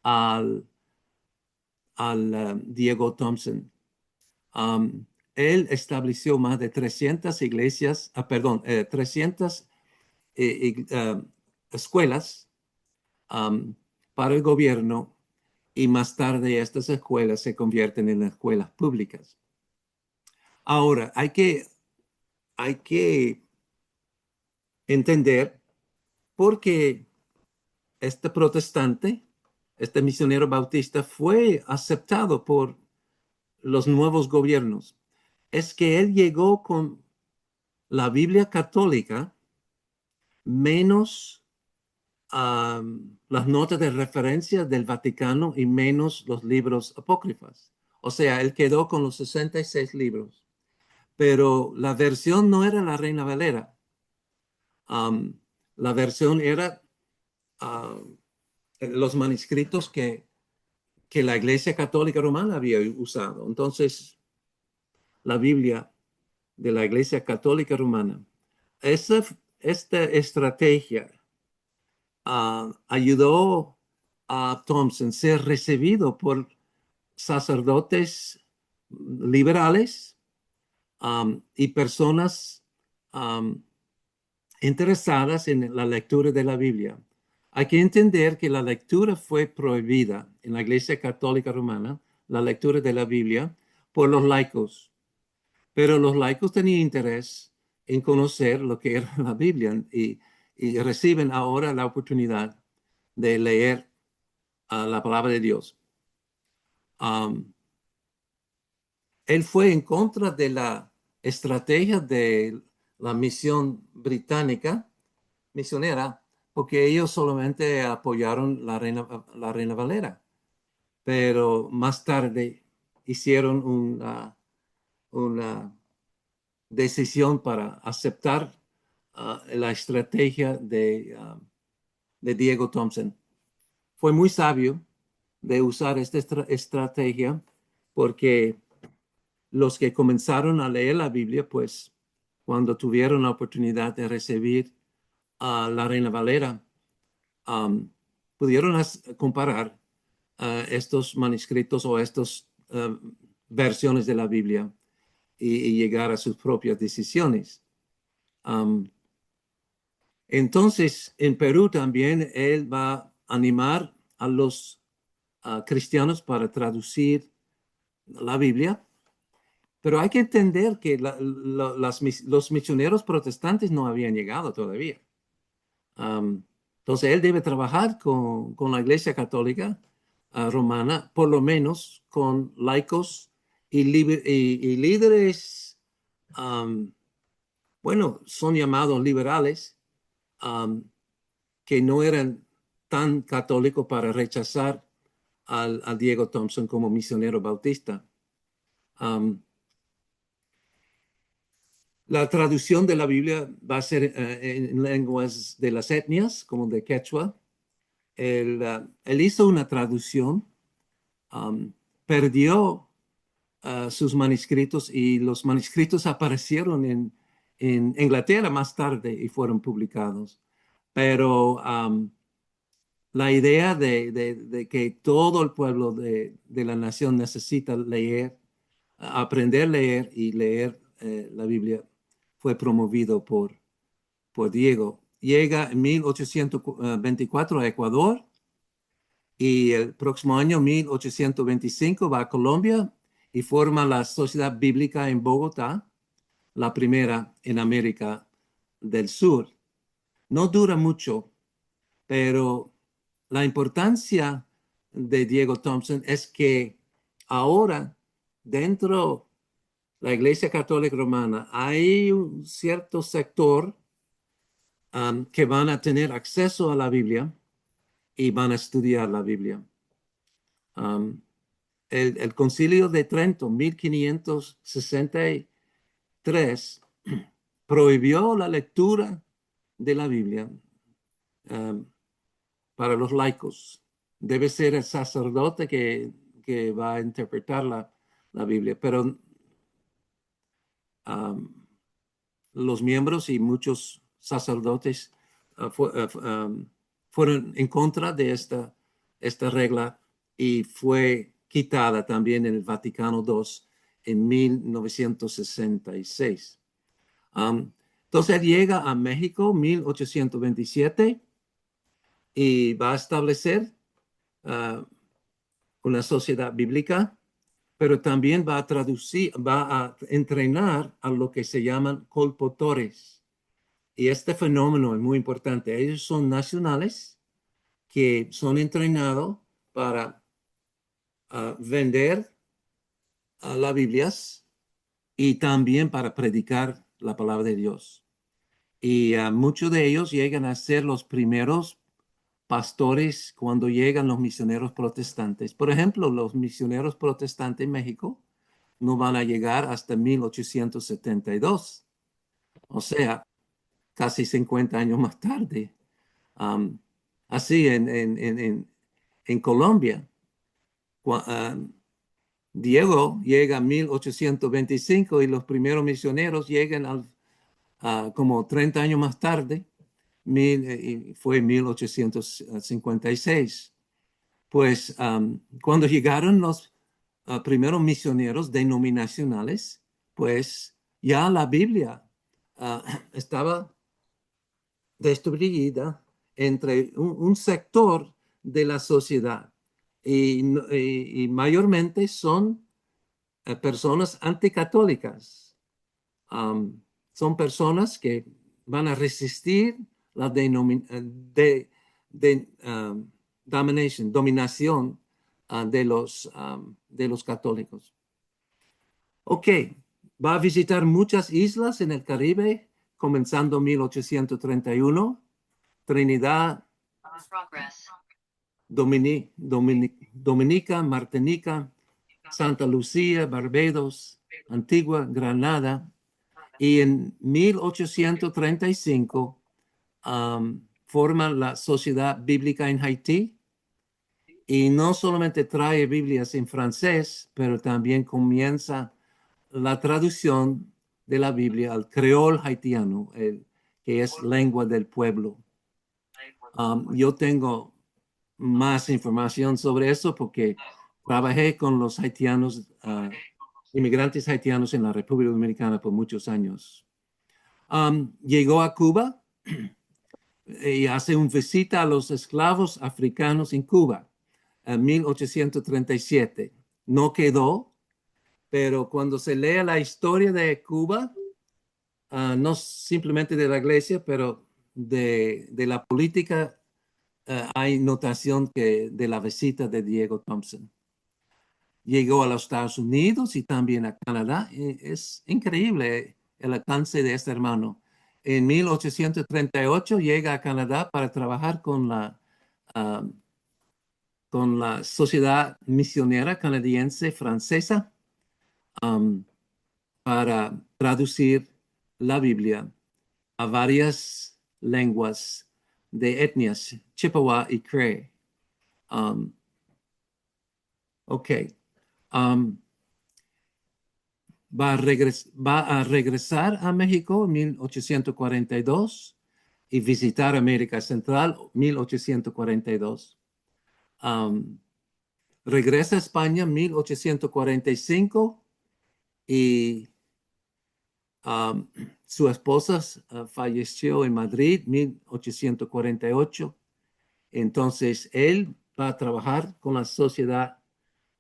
S3: al Diego Thompson. Él estableció más de 300 iglesias, 300 escuelas para el gobierno y más tarde estas escuelas se convierten en escuelas públicas. Ahora, hay que entender por qué este protestante, este misionero bautista, fue aceptado por los nuevos gobiernos. Es que él llegó con la Biblia católica menos las notas de referencia del Vaticano y menos los libros apócrifos. O sea, él quedó con los 66 libros, pero la versión no era la Reina Valera. La versión era los manuscritos que la Iglesia Católica Romana había usado. Entonces, la Biblia de la Iglesia Católica Romana, esta estrategia ayudó a Thompson a ser recibido por sacerdotes liberales y personas interesadas en la lectura de la Biblia. Hay que entender que la lectura fue prohibida en la Iglesia Católica Romana, la lectura de la Biblia, por los laicos. Pero los laicos tenían interés en conocer lo que era la Biblia y reciben ahora la oportunidad de leer la palabra de Dios. Él fue en contra de la estrategia de la misión británica, misionera, porque ellos solamente apoyaron la Reina Valera. Pero más tarde hicieron una decisión para aceptar la estrategia de Diego Thompson. Fue muy sabio de usar esta estrategia porque los que comenzaron a leer la Biblia, pues cuando tuvieron la oportunidad de recibir a la Reina Valera, pudieron comparar estos manuscritos o estas versiones de la Biblia y llegar a sus propias decisiones. Entonces, en Perú también él va a animar a los cristianos para traducir la Biblia, pero hay que entender que los misioneros protestantes no habían llegado todavía. Entonces, él debe trabajar con la Iglesia Católica Romana, por lo menos con laicos y líderes, bueno, son llamados liberales, que no eran tan católicos para rechazar a Diego Thompson como misionero bautista. La traducción de la Biblia va a ser en lenguas de las etnias, como de Quechua. Él hizo una traducción perdió sus manuscritos y los manuscritos aparecieron en Inglaterra más tarde y fueron publicados. Pero la idea de que todo el pueblo de la nación necesita leer, aprender a leer y leer la Biblia fue promovido por Diego. Llega en 1824 a Ecuador y el próximo año, 1825, va a Colombia y forma la Sociedad Bíblica en Bogotá, la primera en América del Sur. No dura mucho, pero la importancia de Diego Thompson es que ahora dentro de la Iglesia Católica Romana hay un cierto sector que van a tener acceso a la Biblia y van a estudiar la Biblia. El Concilio de Trento, 1563, prohibió la lectura de la Biblia para los laicos. Debe ser el sacerdote que va a interpretar la Biblia, pero los miembros y muchos sacerdotes fueron en contra de esta regla y fue quitada también en el Vaticano II en 1966. Entonces él llega a México en 1827 y va a establecer una sociedad bíblica, pero también va a traducir, va a entrenar a lo que se llaman colpotores. Y este fenómeno es muy importante. Ellos son nacionales que son entrenados para vender las Biblias y también para predicar la palabra de Dios. Y muchos de ellos llegan a ser los primeros pastores cuando llegan los misioneros protestantes. Por ejemplo, los misioneros protestantes en México no van a llegar hasta 1872. O sea, casi 50 años más tarde. Así en Colombia, Diego llega a 1825 y los primeros misioneros llegan como 30 años más tarde, y fue 1856. Pues cuando llegaron los primeros misioneros denominacionales, pues ya la Biblia estaba distribuida entre un sector de la sociedad y mayormente son personas anticatólicas. Son personas que van a resistir la dominación de los católicos. Ok, va a visitar muchas islas en el Caribe, comenzando en 1831, Trinidad, Dominica, Martinica, Santa Lucía, Barbados, Antigua, Granada, y en 1835 forma la Sociedad Bíblica en Haití y no solamente trae Biblias en francés, pero también comienza la traducción de la Biblia al creol haitiano, que es lengua del pueblo. Yo tengo más información sobre eso porque trabajé con los haitianos, inmigrantes haitianos en la República Dominicana por muchos años. Llegó a Cuba y hace una visita a los esclavos africanos en Cuba en 1837. No quedó, pero cuando se lee la historia de Cuba, no simplemente de la iglesia, pero de la política, hay notación de la visita de Diego Thompson. Llegó a los Estados Unidos y también a Canadá. Es increíble el alcance de este hermano. En 1838 llega a Canadá para trabajar con la Sociedad Misionera Canadiense Francesa para traducir la Biblia a varias lenguas de etnias Chippewa y Cree. Ok. Um, va a regresar a México en 1842 y visitar América Central 1842. Um, regresa a España en 1845 y um, su esposa falleció en Madrid 1848. Entonces, él va a trabajar con la Sociedad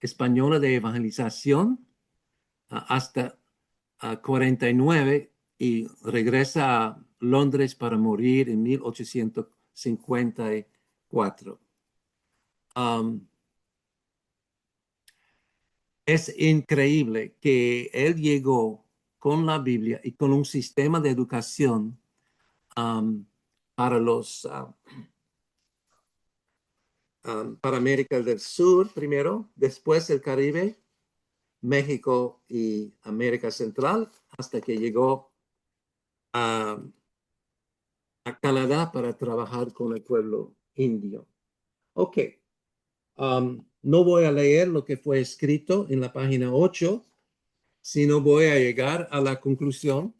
S3: Española de Evangelización hasta 49 y regresa a Londres para morir en 1854. Um, es increíble que él llegó con la Biblia y con un sistema de educación um, para para América del Sur primero, después el Caribe, México y América Central, hasta que llegó a, a Canadá para trabajar con el pueblo indio. Ok, no voy a leer lo que fue escrito en la página 8, sino voy a llegar a la conclusión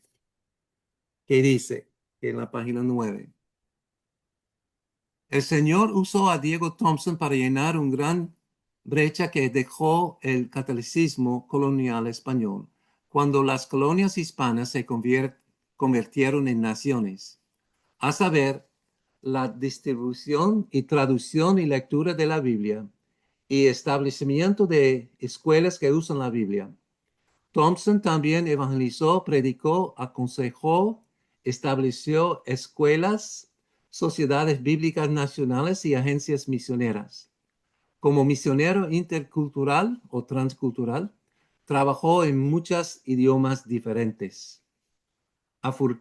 S3: que dice en la página 9. El Señor usó a Diego Thompson para llenar una gran brecha que dejó el catolicismo colonial español, cuando las colonias hispanas se convirtieron en naciones, a saber, la distribución y traducción y lectura de la Biblia y establecimiento de escuelas que usan la Biblia. Thompson también evangelizó, predicó, aconsejó, estableció escuelas, sociedades bíblicas nacionales y agencias misioneras. Como misionero intercultural o transcultural, trabajó en muchos idiomas diferentes. Por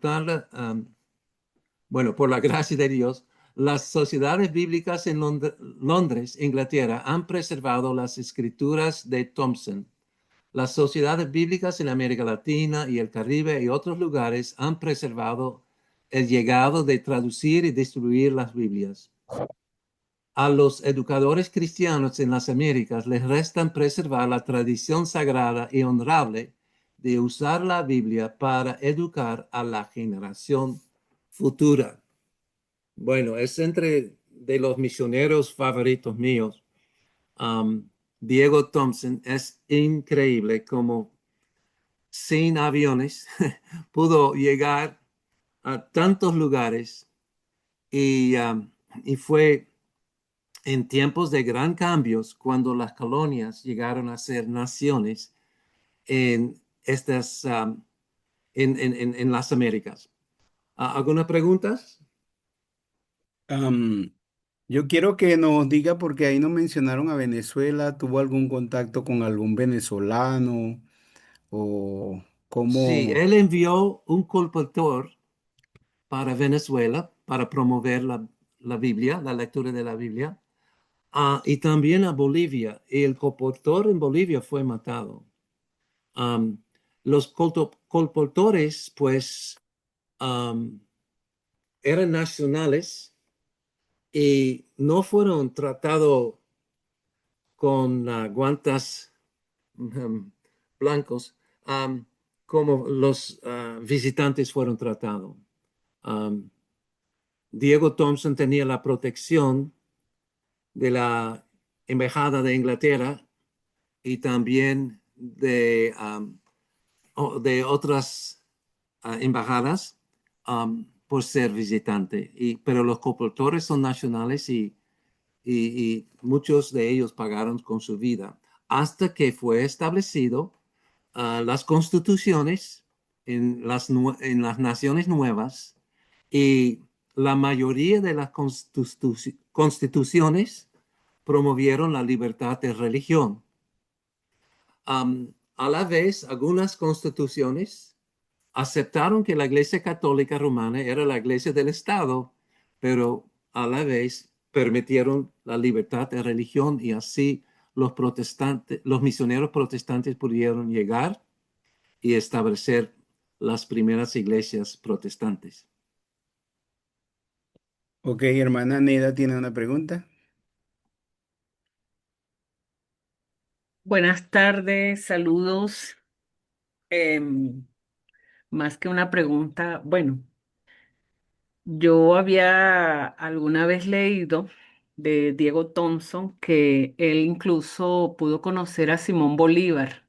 S3: la gracia de Dios, las sociedades bíblicas en Londres, Inglaterra, han preservado las escrituras de Thompson. Las sociedades bíblicas en América Latina y el Caribe y otros lugares han preservado el legado de traducir y distribuir las Biblias. A los educadores cristianos en las Américas les restan preservar la tradición sagrada y honorable de usar la Biblia para educar a la generación futura. Bueno, es entre de los misioneros favoritos míos. Diego Thompson es increíble como sin aviones pudo llegar a tantos lugares y fue en tiempos de gran cambios cuando las colonias llegaron a ser naciones en estas en las Américas. ¿Algunas preguntas?
S1: Am, yo quiero que nos diga, porque ahí no mencionaron a Venezuela, ¿tuvo algún contacto con algún venezolano o
S3: Sí,
S1: cómo?
S3: él envió un colportor para Venezuela para promover la Biblia, la lectura de la Biblia, y también a Bolivia. Y el colportor en Bolivia fue matado. Um, los colportores, pues, eran nacionales y no fueron tratados con guantes blancos como los visitantes fueron tratados. Um, Diego Thompson tenía la protección de la Embajada de Inglaterra y también de otras embajadas por ser visitante. Pero los coprotores son nacionales y muchos de ellos pagaron con su vida hasta que fue establecido las constituciones en las naciones nuevas y la mayoría de las constituciones promovieron la libertad de religión. A la vez, algunas constituciones aceptaron que la Iglesia Católica Romana era la Iglesia del Estado, pero a la vez permitieron la libertad de religión y así los misioneros protestantes pudieron llegar y establecer las primeras iglesias protestantes.
S1: Ok, hermana Neda tiene una pregunta.
S11: Buenas tardes, saludos. Más que una pregunta, bueno, yo había alguna vez leído de Diego Thompson que él incluso pudo conocer a Simón Bolívar.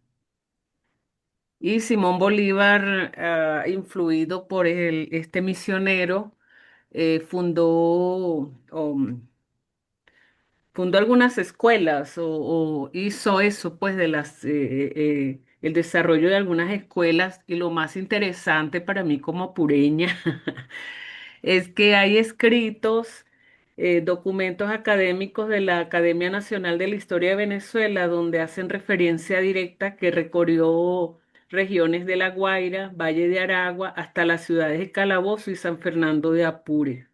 S11: Y Simón Bolívar, influido por este misionero, fundó, fundó algunas escuelas o hizo eso, pues, el desarrollo de algunas escuelas. Y lo más interesante para mí como pureña es que hay escritos, documentos académicos de la Academia Nacional de la Historia de Venezuela donde hacen referencia directa que recorrió regiones de La Guaira, Valle de Aragua, hasta las ciudades de Calabozo y San Fernando de Apure.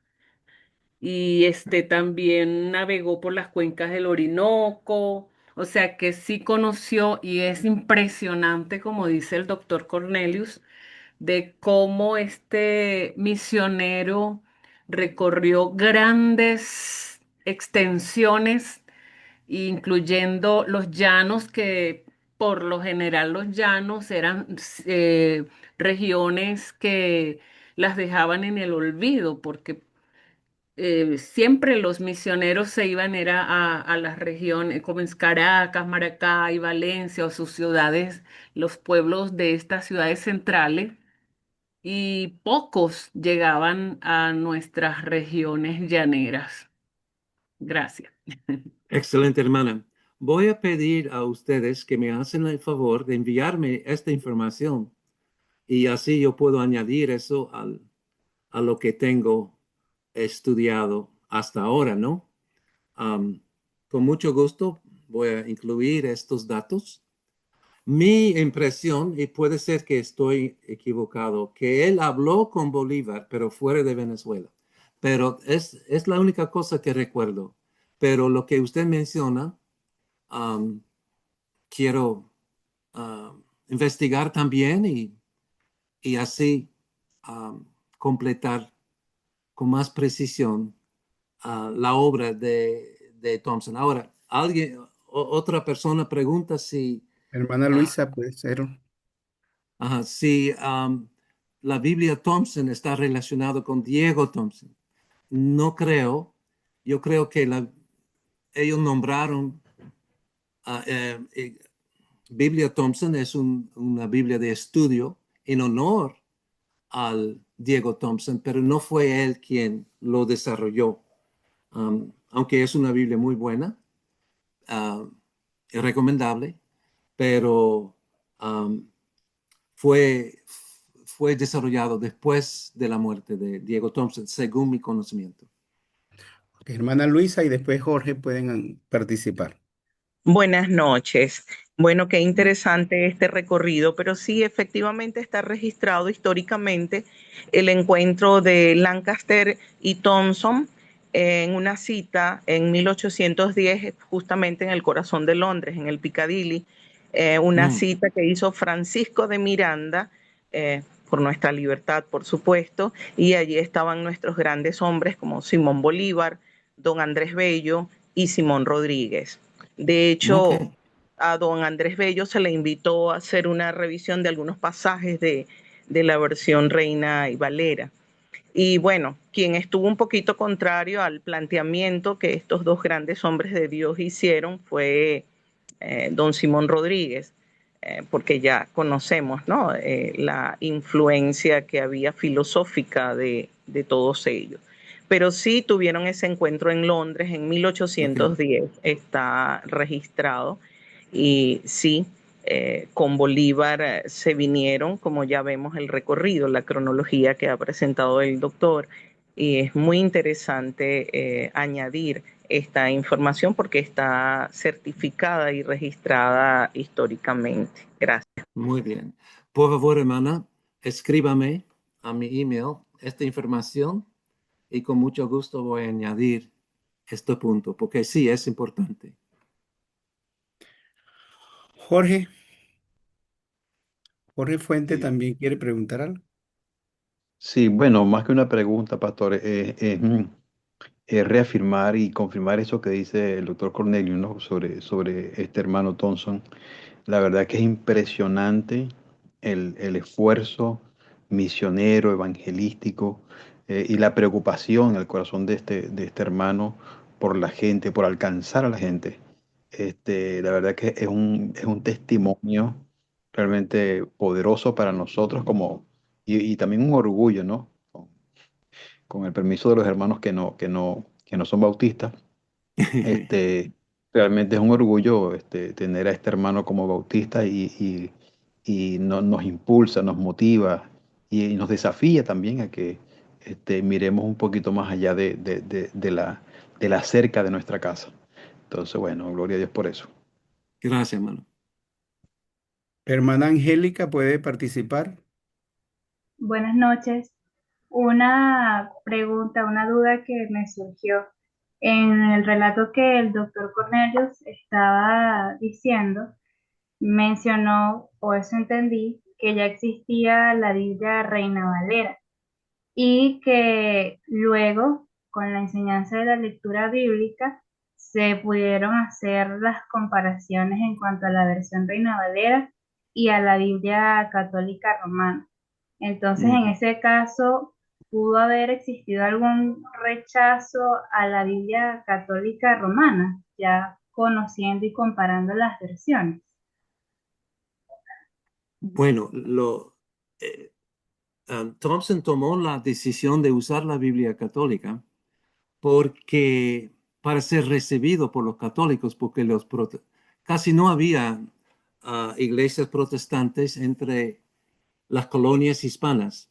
S11: Y este también navegó por las cuencas del Orinoco, o sea que sí conoció, y es impresionante, como dice el doctor Cornelius, de cómo este misionero recorrió grandes extensiones, incluyendo los llanos, que por lo general los llanos eran regiones que las dejaban en el olvido, porque siempre los misioneros se iban era a las regiones como es Caracas, Maracay, Valencia o sus ciudades, los pueblos de estas ciudades centrales, y pocos llegaban a nuestras regiones llaneras. Gracias.
S3: Excelente, hermana. Voy a pedir a ustedes que me hacen el favor de enviarme esta información y así yo puedo añadir eso a lo que tengo estudiado hasta ahora, ¿no? Am, con mucho gusto voy a incluir estos datos. Mi impresión, y puede ser que estoy equivocado, que él habló con Bolívar, pero fuera de Venezuela. Pero es la única cosa que recuerdo. Pero lo que usted menciona, am, quiero investigar también y así am, completar con más precisión la obra de Thompson. Ahora, otra persona pregunta si,
S1: Hermana
S3: ah,
S1: Luisa, puede ser.
S3: si la Biblia Thompson está relacionada con Diego Thompson. No creo. Yo creo que ellos nombraron Biblia Thompson es una Biblia de estudio en honor al Diego Thompson, pero no fue él quien lo desarrolló. Aunque es una Biblia muy buena, um, es recomendable, pero um, fue, fue desarrollado después de la muerte de Diego Thompson, según mi conocimiento.
S1: Ok, hermana Luisa y después Jorge pueden participar.
S12: Buenas noches. Bueno, qué interesante este recorrido, pero sí, efectivamente está registrado históricamente el encuentro de Lancaster y Thompson en una cita en 1810, justamente en el corazón de Londres, en el Piccadilly, una
S3: Mm,
S12: cita que hizo Francisco de Miranda, por nuestra libertad, por supuesto, y allí estaban nuestros grandes hombres como Simón Bolívar, don Andrés Bello y Simón Rodríguez. De
S3: ok,
S12: hecho, a don Andrés Bello se le invitó a hacer una revisión de algunos pasajes de la versión Reina y Valera. Y bueno, quien estuvo un poquito contrario al planteamiento que estos dos grandes hombres de Dios hicieron fue don Simón Rodríguez, porque ya conocemos, ¿no? La influencia que había filosófica de todos ellos. Pero sí tuvieron ese encuentro en Londres en
S3: ok.
S12: 1810, está registrado, y sí, con Bolívar se vinieron, como ya vemos el recorrido, la cronología que ha presentado el doctor, y es muy interesante añadir esta información porque está certificada y registrada históricamente. Gracias.
S3: Muy bien. Por favor, hermana, escríbame a mi email esta información y con mucho gusto voy a añadir este punto, porque sí, es importante.
S1: Jorge, Jorge Fuente
S9: Sí,
S1: también quiere preguntar algo.
S9: sí, bueno, más que una pregunta, pastor, reafirmar y confirmar eso que dice el doctor Cornelio, ¿no? Sobre este hermano Thompson. La verdad que es impresionante el esfuerzo misionero, evangelístico, y la preocupación en el corazón de este hermano por la gente, por alcanzar a la gente. La verdad que es un testimonio realmente poderoso para nosotros y también un orgullo, ¿no? Con el permiso de los hermanos que no son bautistas. este, Realmente es un orgullo tener a este hermano como bautista y nos impulsa, nos motiva y nos desafía también a que miremos un poquito más allá de la cerca de nuestra casa. Entonces, bueno, gloria a Dios por eso.
S3: Gracias, hermano.
S1: Hermana Angélica, ¿puede participar?
S13: Buenas noches. Una pregunta, una duda que me surgió en el relato que el doctor Cornelius estaba diciendo, mencionó, o eso entendí, que ya existía la Biblia Reina Valera y que luego, con la enseñanza de la lectura bíblica, se pudieron hacer las comparaciones en cuanto a la versión Reina Valera y a la Biblia Católica Romana. Entonces, en ese caso, ¿pudo haber existido algún rechazo a la Biblia Católica Romana, ya conociendo y comparando las versiones?
S3: Bueno, Thompson tomó la decisión de usar la Biblia católica porque para ser recibido por los católicos, porque casi no había iglesias protestantes entre las colonias hispanas.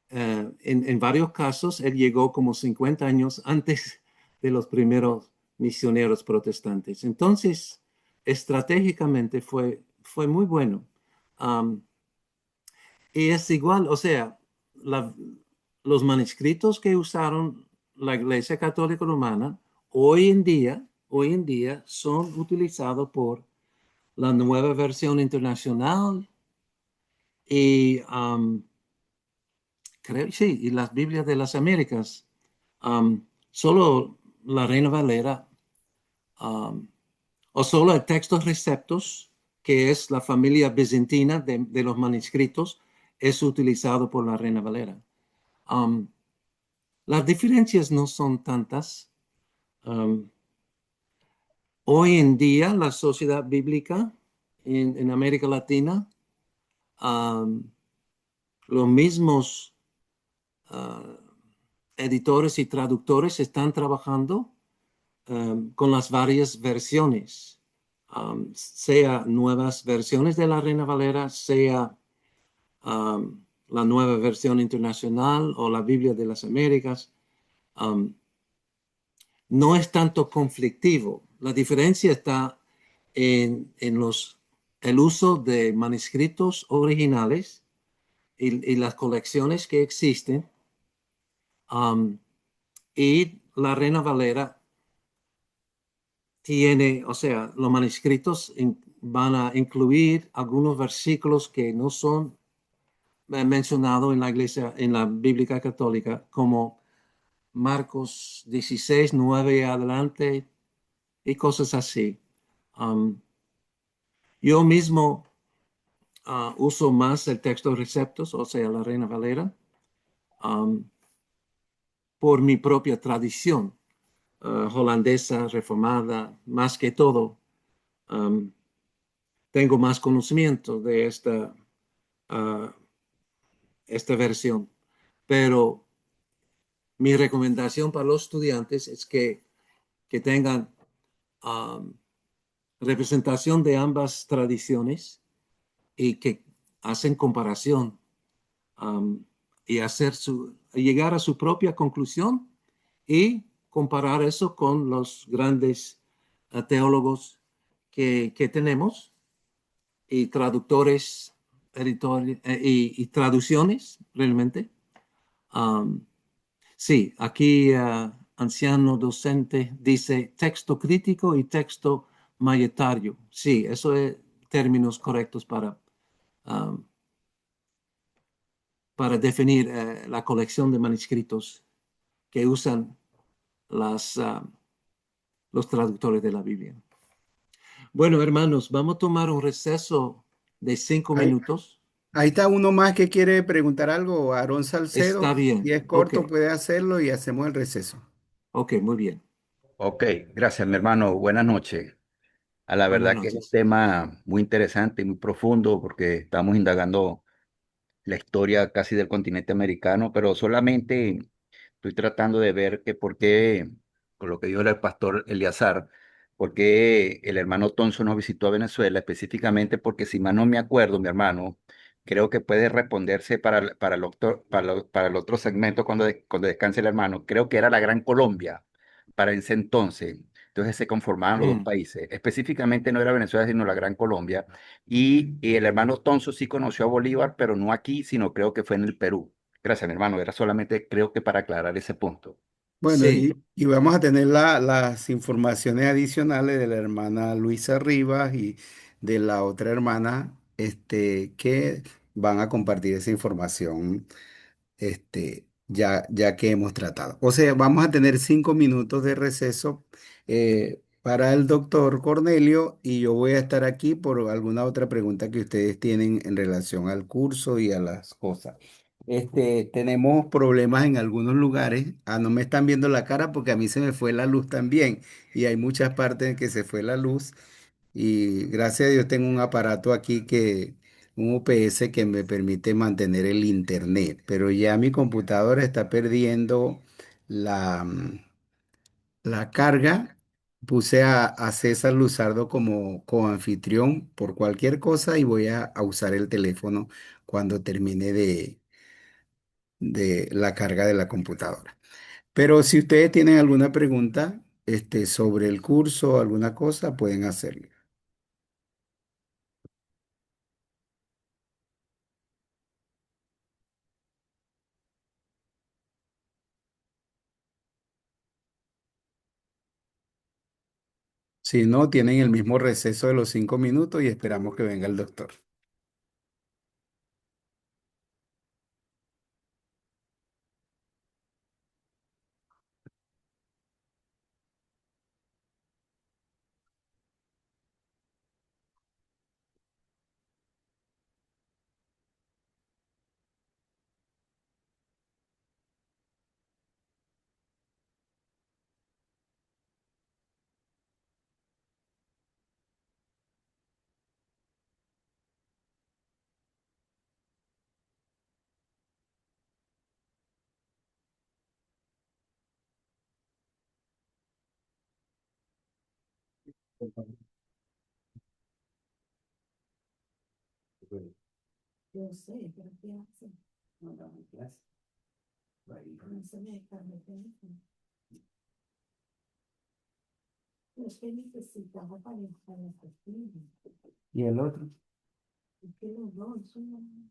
S3: En varios casos, él llegó como 50 años antes de los primeros misioneros protestantes. Entonces, estratégicamente fue muy bueno. Y es igual, o sea, los manuscritos que usaron la Iglesia Católica Romana hoy en día son utilizados por la nueva versión internacional y creo, sí, y las Biblias de las Américas. Solo la Reina Valera o solo el texto receptos, que es la familia bizantina de los manuscritos, es utilizado por la Reina Valera. Las diferencias no son tantas. Hoy en día, la sociedad bíblica en América Latina, los mismos editores y traductores están trabajando con las varias versiones, sea nuevas versiones de la Reina Valera, sea la nueva versión internacional o la Biblia de las Américas. No es tanto conflictivo. La diferencia está en el uso de manuscritos originales y las colecciones que existen. Y la Reina Valera tiene, o sea, los manuscritos van a incluir algunos versículos que no son mencionados en la iglesia, en la Biblia católica, como Marcos 16, 9 adelante y cosas así. Yo mismo uso más el texto receptos, o sea, la Reina Valera, por mi propia tradición holandesa, reformada, más que todo. Tengo más conocimiento de esta versión, pero mi recomendación para los estudiantes es que tengan representación de ambas tradiciones y que hacen comparación y llegar a su propia conclusión y comparar eso con los grandes teólogos que tenemos y traductores, editores y traducciones realmente. Sí, aquí anciano docente dice texto crítico y texto mayetario. Sí, eso es términos correctos para definir la colección de manuscritos que usan las, los traductores de la Biblia. Bueno, hermanos, vamos a tomar un receso de 5
S1: Ahí,
S3: minutos.
S1: ahí está uno más que quiere preguntar algo, Aarón Salcedo.
S3: Está
S1: Si
S3: bien.
S1: es
S3: Ok,
S1: corto, puede hacerlo y hacemos el receso.
S3: ok, muy bien.
S14: Ok, gracias, mi hermano. Buenas noches. A la
S3: Buenas
S14: verdad que es un
S3: noches.
S14: tema muy interesante y muy profundo porque estamos indagando la historia casi del continente americano, pero solamente estoy tratando de ver que por qué, con lo que dijo el pastor Eleazar, por qué el hermano Tonso nos visitó a Venezuela, específicamente porque si mal no me acuerdo, mi hermano, creo que puede responderse para el otro segmento cuando descanse el hermano. Creo que era la Gran Colombia para ese entonces. Entonces se conformaban los dos
S3: Mm,
S14: países. Específicamente no era Venezuela, sino la Gran Colombia. Y el hermano Tonso sí conoció a Bolívar, pero no aquí, sino creo que fue en el Perú. Gracias, mi hermano. Era solamente, creo que para aclarar ese punto.
S1: Bueno,
S3: sí,
S1: y vamos a tener las informaciones adicionales de la hermana Luisa Rivas y de la otra hermana, que van a compartir esa información, ya que hemos tratado. O sea, vamos a tener 5 minutos de receso para el doctor Cornelio y yo voy a estar aquí por alguna otra pregunta que ustedes tienen en relación al curso y a las cosas. Tenemos problemas en algunos lugares. Ah, no me están viendo la cara porque a mí se me fue la luz también y hay muchas partes en que se fue la luz y gracias a Dios tengo un aparato aquí un UPS que me permite mantener el internet, pero ya mi computadora está perdiendo la carga. Puse a César Luzardo como anfitrión por cualquier cosa y voy a usar el teléfono cuando termine de la carga de la computadora. Pero si ustedes tienen alguna pregunta, sobre el curso o alguna cosa, pueden hacerlo. Si no, tienen el mismo receso de los 5 minutos y esperamos que venga el doctor. Yo sé, pero ¿qué hace? No, no, ¿qué hace? No se me descarga el teléfono. Es que necesitaba para la cocina. ¿Y el otro? Es que los dos son...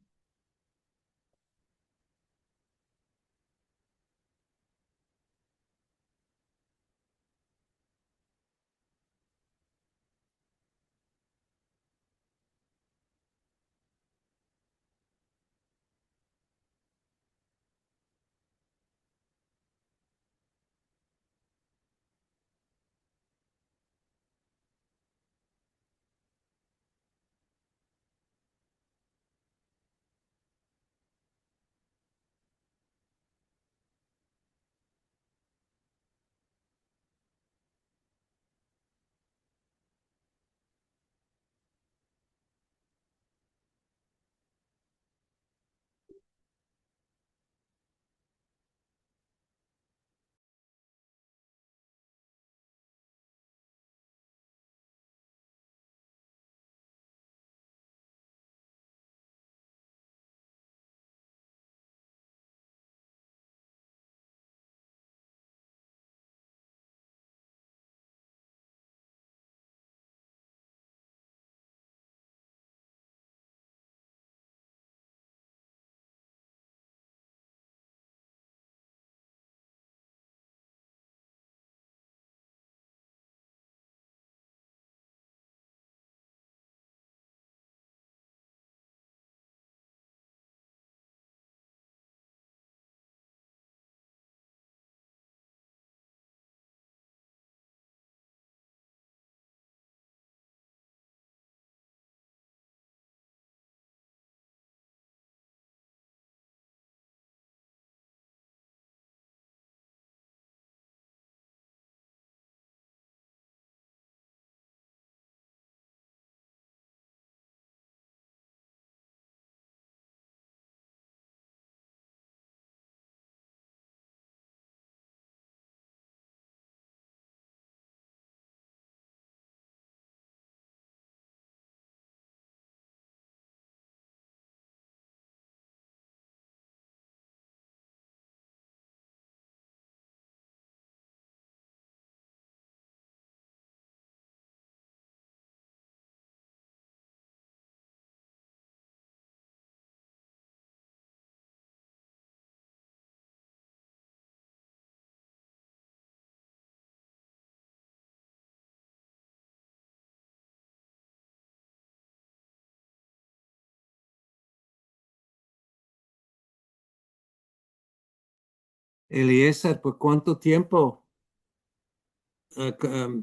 S3: Eliezer, ¿por cuánto tiempo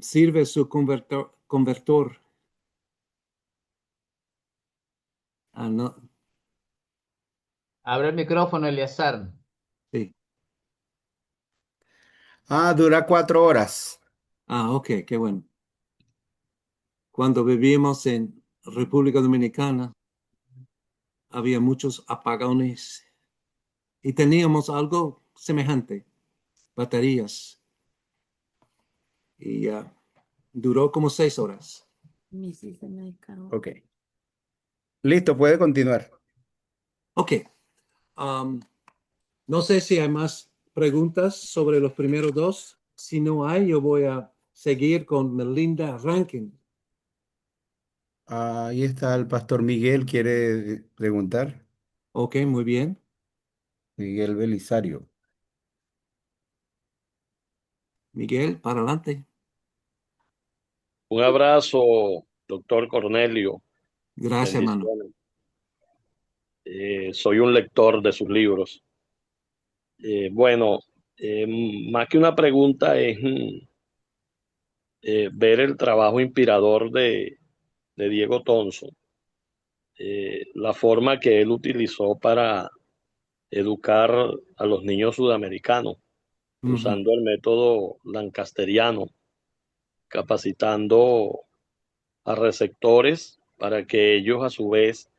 S3: sirve su convertor? Ah, no,
S2: Abre el micrófono, Eleazar.
S3: sí.
S1: Dura 4 horas.
S3: Ok, qué bueno. Cuando vivíamos en República Dominicana, había muchos apagones y teníamos algo semejante, baterías, y duró como 6 horas.
S1: Ok. Listo, puede continuar.
S3: Ok, no sé si hay más preguntas sobre los primeros dos. Si no hay, yo voy a seguir con Melinda Rankin.
S1: Ahí está el pastor Miguel, quiere preguntar.
S3: Ok, muy bien.
S1: Miguel Belisario.
S3: Miguel, para adelante.
S15: Un abrazo, doctor Cornelio.
S3: Gracias, hermano.
S15: Bendiciones. Soy un lector de sus libros. Bueno, más que una pregunta es ver el trabajo inspirador de Diego Thompson, la forma que él utilizó para educar a los niños sudamericanos,
S3: Ujú,
S15: usando el método lancasteriano, capacitando a receptores para que ellos a su vez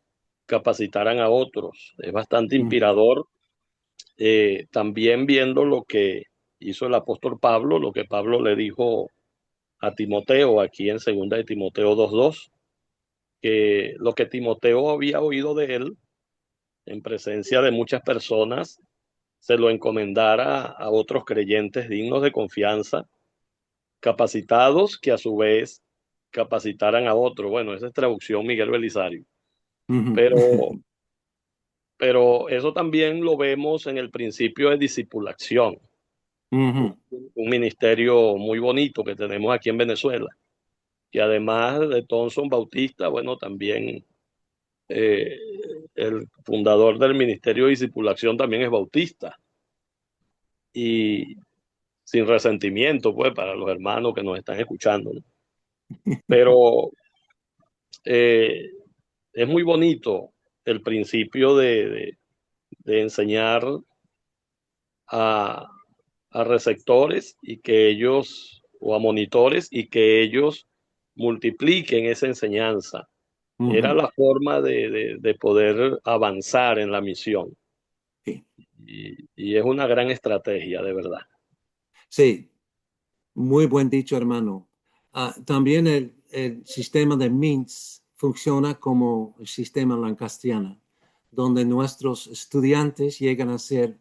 S15: capacitaran a otros. Es bastante
S3: ujú,
S15: inspirador. También viendo lo que hizo el apóstol Pablo, lo que Pablo le dijo a Timoteo aquí en segunda de Timoteo 2:2, que lo que Timoteo había oído de él en presencia de muchas personas se lo encomendara a otros creyentes dignos de confianza, capacitados que a su vez capacitaran a otros. Bueno, esa es traducción Miguel Belisario.
S3: ujú.
S15: Pero, pero eso también lo vemos en el principio de discipulación,
S3: Ujú,
S15: un ministerio muy bonito que tenemos aquí en Venezuela. Y además de Thompson Bautista, bueno, también eh, el fundador del Ministerio de Discipulación también es bautista. Y sin resentimiento, pues, para los hermanos que nos están escuchando, ¿no? Pero eh, es muy bonito el principio de enseñar a, a receptores y que ellos, o a monitores, y que ellos multipliquen esa enseñanza. Era
S3: ujú.
S15: la forma de poder avanzar en la misión.
S3: Sí,
S15: Y es una gran estrategia, de verdad.
S3: sí, muy buen dicho, hermano. También el sistema de MINTS funciona como el sistema lancastriano, donde nuestros estudiantes llegan a ser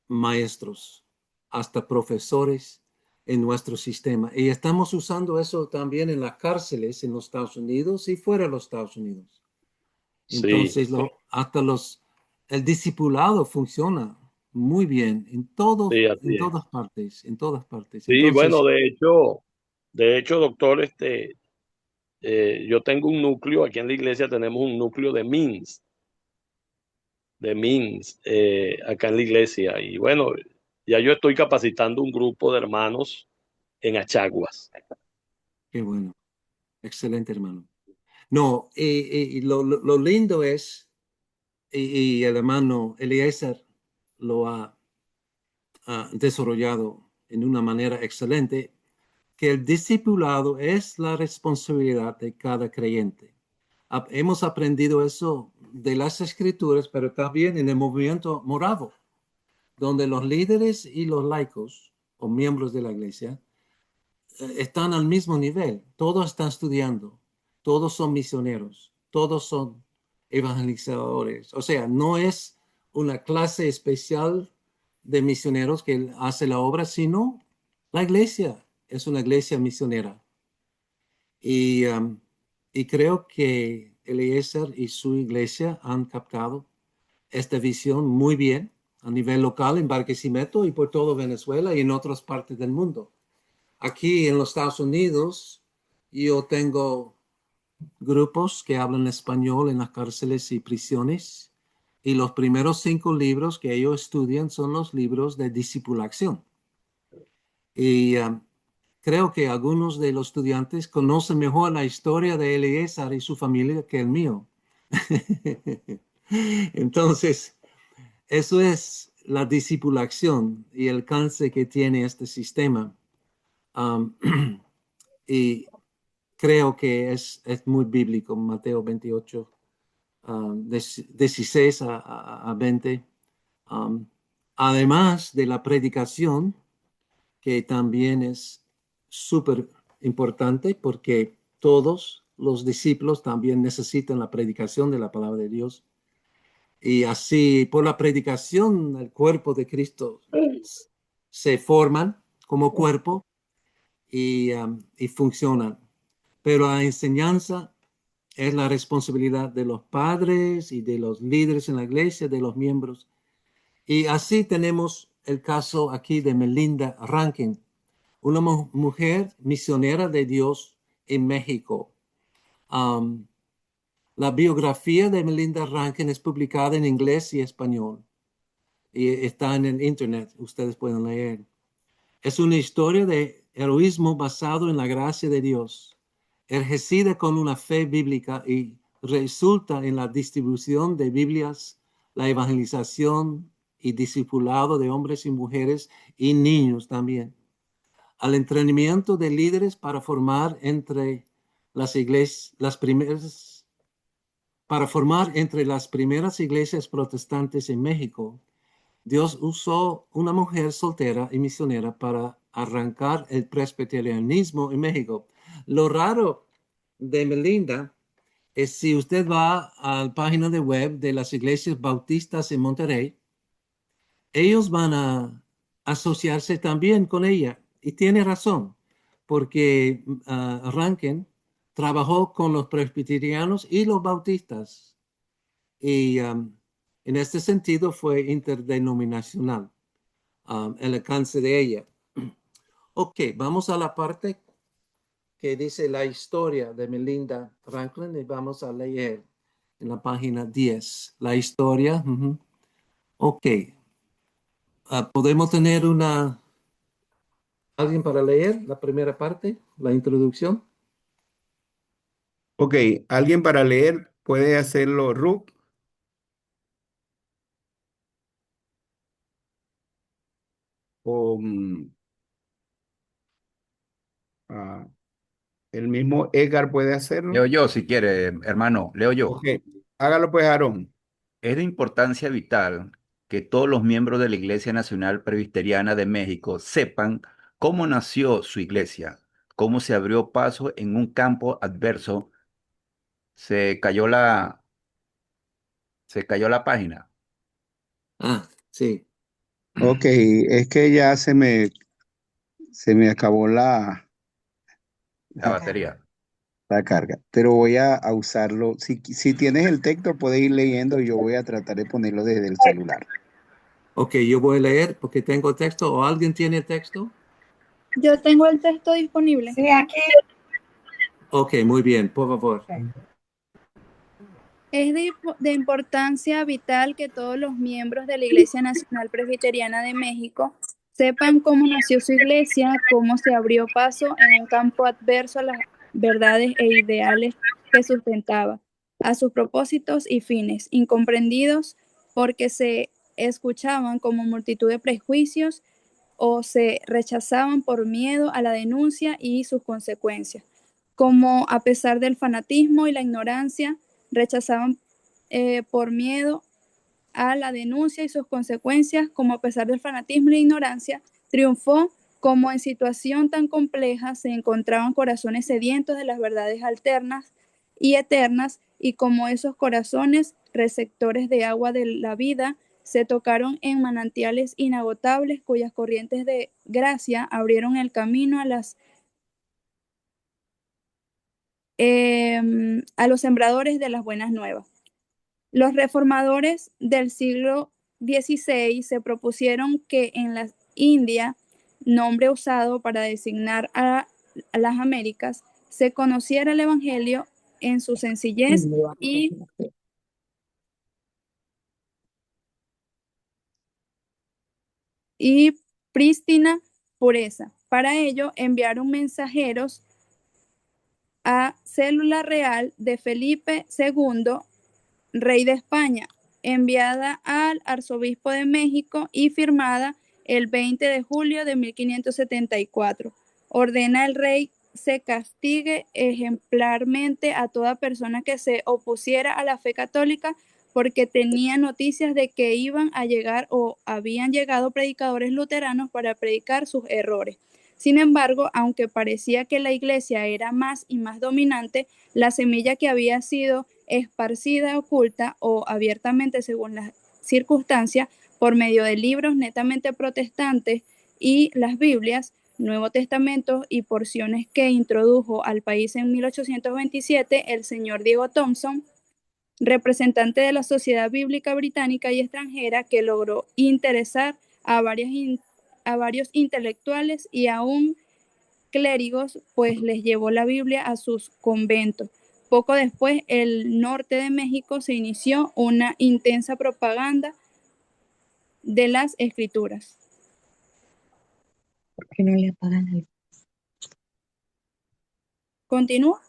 S3: maestros, hasta profesores en nuestro sistema. Y estamos usando eso también en las cárceles en los Estados Unidos y fuera de los Estados Unidos.
S15: Sí,
S3: Entonces, el discipulado funciona muy bien
S15: sí,
S3: en
S15: así es.
S3: todas partes, en todas partes.
S15: Sí, bueno,
S3: Entonces,
S15: de hecho, doctor, yo tengo un núcleo, aquí en la iglesia tenemos un núcleo de MINS, acá en la iglesia. Y bueno, ya yo estoy capacitando un grupo de hermanos en Achaguas.
S3: qué bueno, excelente, hermano. No, y lo lindo es, y el hermano Eliezer lo ha desarrollado en una manera excelente, que el discipulado es la responsabilidad de cada creyente. Hemos aprendido eso de las escrituras, pero también en el movimiento morado, donde los líderes y los laicos o miembros de la iglesia están al mismo nivel. Todos están estudiando, todos son misioneros, todos son evangelizadores. O sea, no es una clase especial de misioneros que hace la obra, sino la iglesia es una iglesia misionera. Y, y creo que Eliezer y su iglesia han captado esta visión muy bien a nivel local en Barquisimeto y por todo Venezuela y en otras partes del mundo. Aquí en los Estados Unidos, yo tengo grupos que hablan español en las cárceles y prisiones Y los primeros 5 libros que ellos estudian son los libros de discipulación. Y creo que algunos de los estudiantes conocen mejor la historia de Eliezer y su familia que el mío. Entonces, eso es la discipulación y el alcance que tiene este sistema. Y creo que es muy bíblico, Mateo 28, 16 a 20. Además de la predicación, que también es súper importante porque todos los discípulos también necesitan la predicación de la palabra de Dios. Y así, por la predicación, el cuerpo de Cristo se forman como cuerpo y funcionan. Pero la enseñanza es la responsabilidad de los padres y de los líderes en la iglesia, de los miembros. Y así tenemos el caso aquí de Melinda Rankin, una mujer misionera de Dios en México. La biografía de Melinda Rankin es publicada en inglés y español y está en el internet, ustedes pueden leer. Es una historia de heroísmo basado en la gracia de Dios, ejercida con una fe bíblica y resulta en la distribución de Biblias, la evangelización y discipulado de hombres y mujeres y niños también, al entrenamiento de líderes para formar entre las iglesias, las primeras iglesias protestantes en México. Dios usó una mujer soltera y misionera para arrancar el presbiterianismo en México. Lo raro de Melinda es si usted va a la página de web de las iglesias bautistas en Monterrey, ellos van a asociarse también con ella. Y tiene razón, porque Rankin trabajó con los presbiterianos y los bautistas. Y en este sentido fue interdenominacional el alcance de ella. Ok, vamos a la parte que dice la historia de Melinda Franklin y vamos a leer en la página 10. La historia. Ok. ¿Podemos tener alguien para leer la primera parte, la introducción?
S1: Ok, ¿alguien para leer puede hacerlo, Ruth? O ah, el mismo Edgar puede hacerlo.
S14: Leo yo, si quiere, hermano, leo yo.
S1: Ok, hágalo pues, Aarón.
S14: Es de importancia vital que todos los miembros de la Iglesia Nacional Presbiteriana de México sepan cómo nació su iglesia, cómo se abrió paso en un campo adverso. Se cayó se cayó la página,
S3: Sí.
S1: Ok, es que ya se me acabó
S14: la
S1: la,
S14: batería.
S1: la carga, pero voy a usarlo. Si tienes el texto, puedes ir leyendo y yo voy a tratar de ponerlo desde el celular.
S3: Ok, yo voy a leer porque tengo texto o alguien tiene texto.
S16: Yo tengo el texto disponible.
S4: Sí, aquí.
S3: Ok, muy bien, por favor.
S16: Es de importancia vital que todos los miembros de la Iglesia Nacional Presbiteriana de México sepan cómo nació su iglesia, cómo se abrió paso en un campo adverso a las verdades e ideales que sustentaba, a sus propósitos y fines, incomprendidos porque se escuchaban como multitud de prejuicios o se rechazaban por miedo a la denuncia y sus consecuencias, como a pesar del fanatismo y la ignorancia, rechazaban por miedo a la denuncia y sus consecuencias, como a pesar del fanatismo y la ignorancia, triunfó como en situación tan compleja se encontraban corazones sedientos de las verdades alternas y eternas, y como esos corazones receptores de agua de la vida se tocaron en manantiales inagotables cuyas corrientes de gracia abrieron el camino a los sembradores de las buenas nuevas. Los reformadores del siglo XVI se propusieron que en la India, nombre usado para designar a las Américas, se conociera el Evangelio en su sencillez y y prístina pureza. Para ello enviaron mensajeros a célula real de Felipe II, rey de España, enviada al arzobispo de México y firmada el 20 de julio de 1574. Ordena el rey se castigue ejemplarmente a toda persona que se opusiera a la fe católica, porque tenía noticias de que iban a llegar o habían llegado predicadores luteranos para predicar sus errores. Sin embargo, aunque parecía que la iglesia era más y más dominante, la semilla que había sido esparcida, oculta o abiertamente según las circunstancias, por medio de libros netamente protestantes y las Biblias, Nuevo Testamento y porciones que introdujo al país en 1827 el señor Diego Thompson, representante de la Sociedad Bíblica Británica y extranjera, que logró interesar a varios intelectuales y aún clérigos, pues les llevó la Biblia a sus conventos. Poco después, el norte de México se inició una intensa propaganda de las escrituras.
S17: ¿Por qué no le apagan el...
S16: ¿Continúa?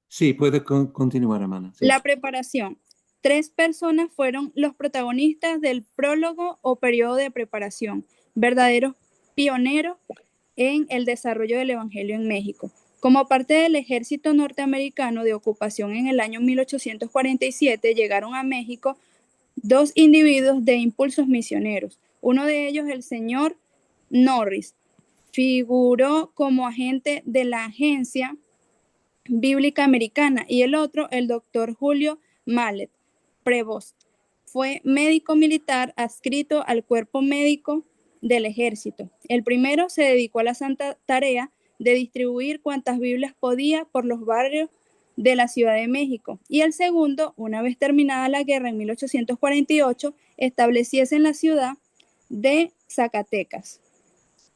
S3: Sí, puede continuar, hermana. Sí.
S16: La preparación. 3 personas fueron los protagonistas del prólogo o periodo de preparación, verdaderos pioneros en el desarrollo del Evangelio en México. Como parte del ejército norteamericano de ocupación en el año 1847, llegaron a México 2 individuos de impulsos misioneros. Uno de ellos, el señor Norris, figuró como agente de la Agencia Bíblica Americana, y el otro, el doctor Julio Mallet Prevost, fue médico militar adscrito al cuerpo médico del ejército. El primero se dedicó a la santa tarea de distribuir cuantas Biblias podía por los barrios de la Ciudad de México, y el segundo, una vez terminada la guerra en 1848, estableciese en la ciudad de Zacatecas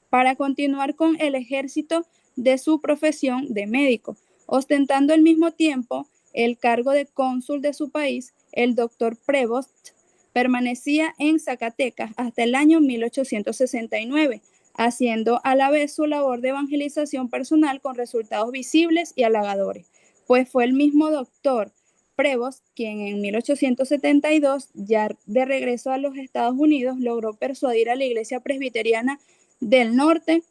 S16: para continuar con el ejército de su profesión de médico. Ostentando al mismo tiempo el cargo de cónsul de su país, el doctor Prevost permanecía en Zacatecas hasta el año 1869, haciendo a la vez su labor de evangelización personal con resultados visibles y halagadores, pues fue el mismo doctor Prevost quien en 1872, ya de regreso a los Estados Unidos, logró persuadir a la Iglesia Presbiteriana del Norte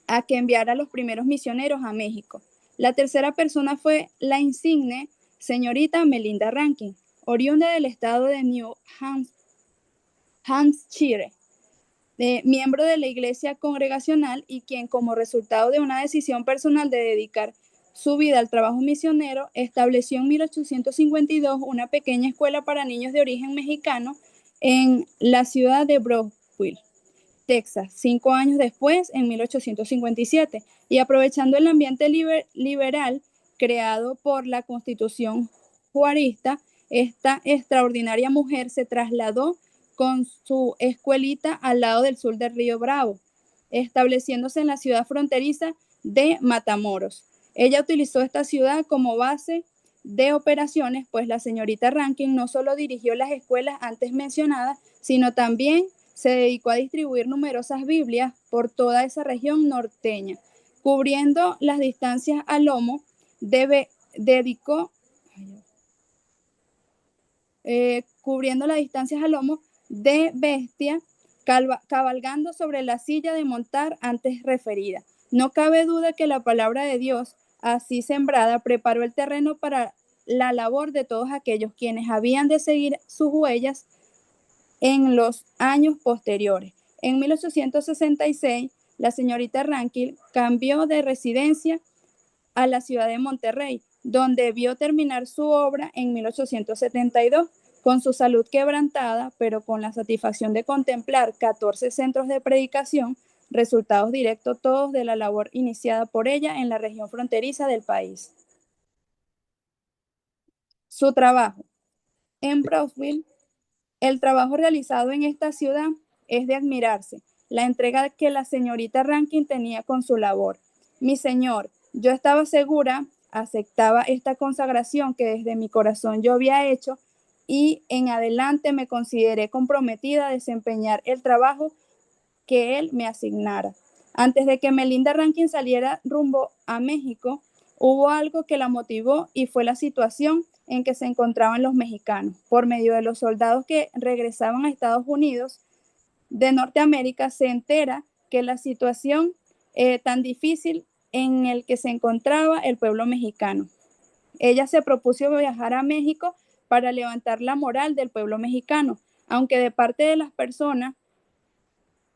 S16: a que enviara a los primeros misioneros a México. La tercera persona fue la insigne señorita Melinda Rankin, oriunda del estado de New Hampshire, miembro de la iglesia congregacional, y quien, como resultado de una decisión personal de dedicar su vida al trabajo misionero, estableció en 1852 una pequeña escuela para niños de origen mexicano en la ciudad de Brownsville, Texas, 5 años después, en 1857, y aprovechando el ambiente liberal creado por la Constitución juarista, esta extraordinaria mujer se trasladó con su escuelita al lado del sur del río Bravo, estableciéndose en la ciudad fronteriza de Matamoros. Ella utilizó esta ciudad como base de operaciones, pues la señorita Rankin no solo dirigió las escuelas antes mencionadas, sino también se dedicó a distribuir numerosas Biblias por toda esa región norteña, cubriendo las distancias a lomo, cubriendo las distancias a lomo de bestia, cabalgando sobre la silla de montar antes referida. No cabe duda que la palabra de Dios, así sembrada, preparó el terreno para la labor de todos aquellos quienes habían de seguir sus huellas en los años posteriores. En 1866, la señorita Rankin cambió de residencia a la ciudad de Monterrey, donde vio terminar su obra en 1872, con su salud quebrantada, pero con la satisfacción de contemplar 14 centros de predicación, resultados directos todos de la labor iniciada por ella en la región fronteriza del país. Su trabajo. En Brownsville, el trabajo realizado en esta ciudad es de admirarse, la entrega que la señorita Rankin tenía con su labor. Mi señor, yo estaba segura, aceptaba esta consagración que desde mi corazón yo había hecho, y en adelante me consideré comprometida a desempeñar el trabajo que él me asignara. Antes de que Melinda Rankins saliera rumbo a México, hubo algo que la motivó y fue la situación en que se encontraban los mexicanos. Por medio de los soldados que regresaban a Estados Unidos de Norteamérica, se entera que la situación tan difícil en el que se encontraba el pueblo mexicano. Ella se propuso viajar a México para levantar la moral del pueblo mexicano, aunque de parte de las personas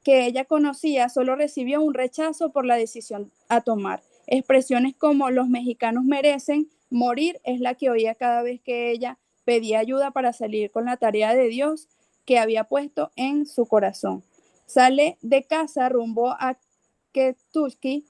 S16: que ella conocía solo recibió un rechazo por la decisión a tomar. Expresiones como los mexicanos merecen morir es la que oía cada vez que ella pedía ayuda para salir con la tarea de Dios que había puesto en su corazón. Sale de casa rumbo a Kentucky,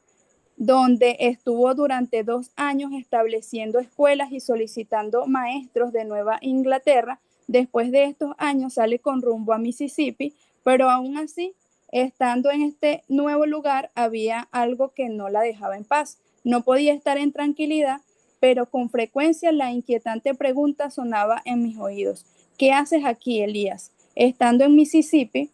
S16: donde estuvo durante 2 años estableciendo escuelas y solicitando maestros de Nueva Inglaterra. Después de estos años sale con rumbo a Mississippi, pero aún así, estando en este nuevo lugar, había algo que no la dejaba en paz. No podía estar en tranquilidad, pero con frecuencia la inquietante pregunta sonaba en mis oídos. ¿Qué haces aquí, Elías? Estando en Mississippi,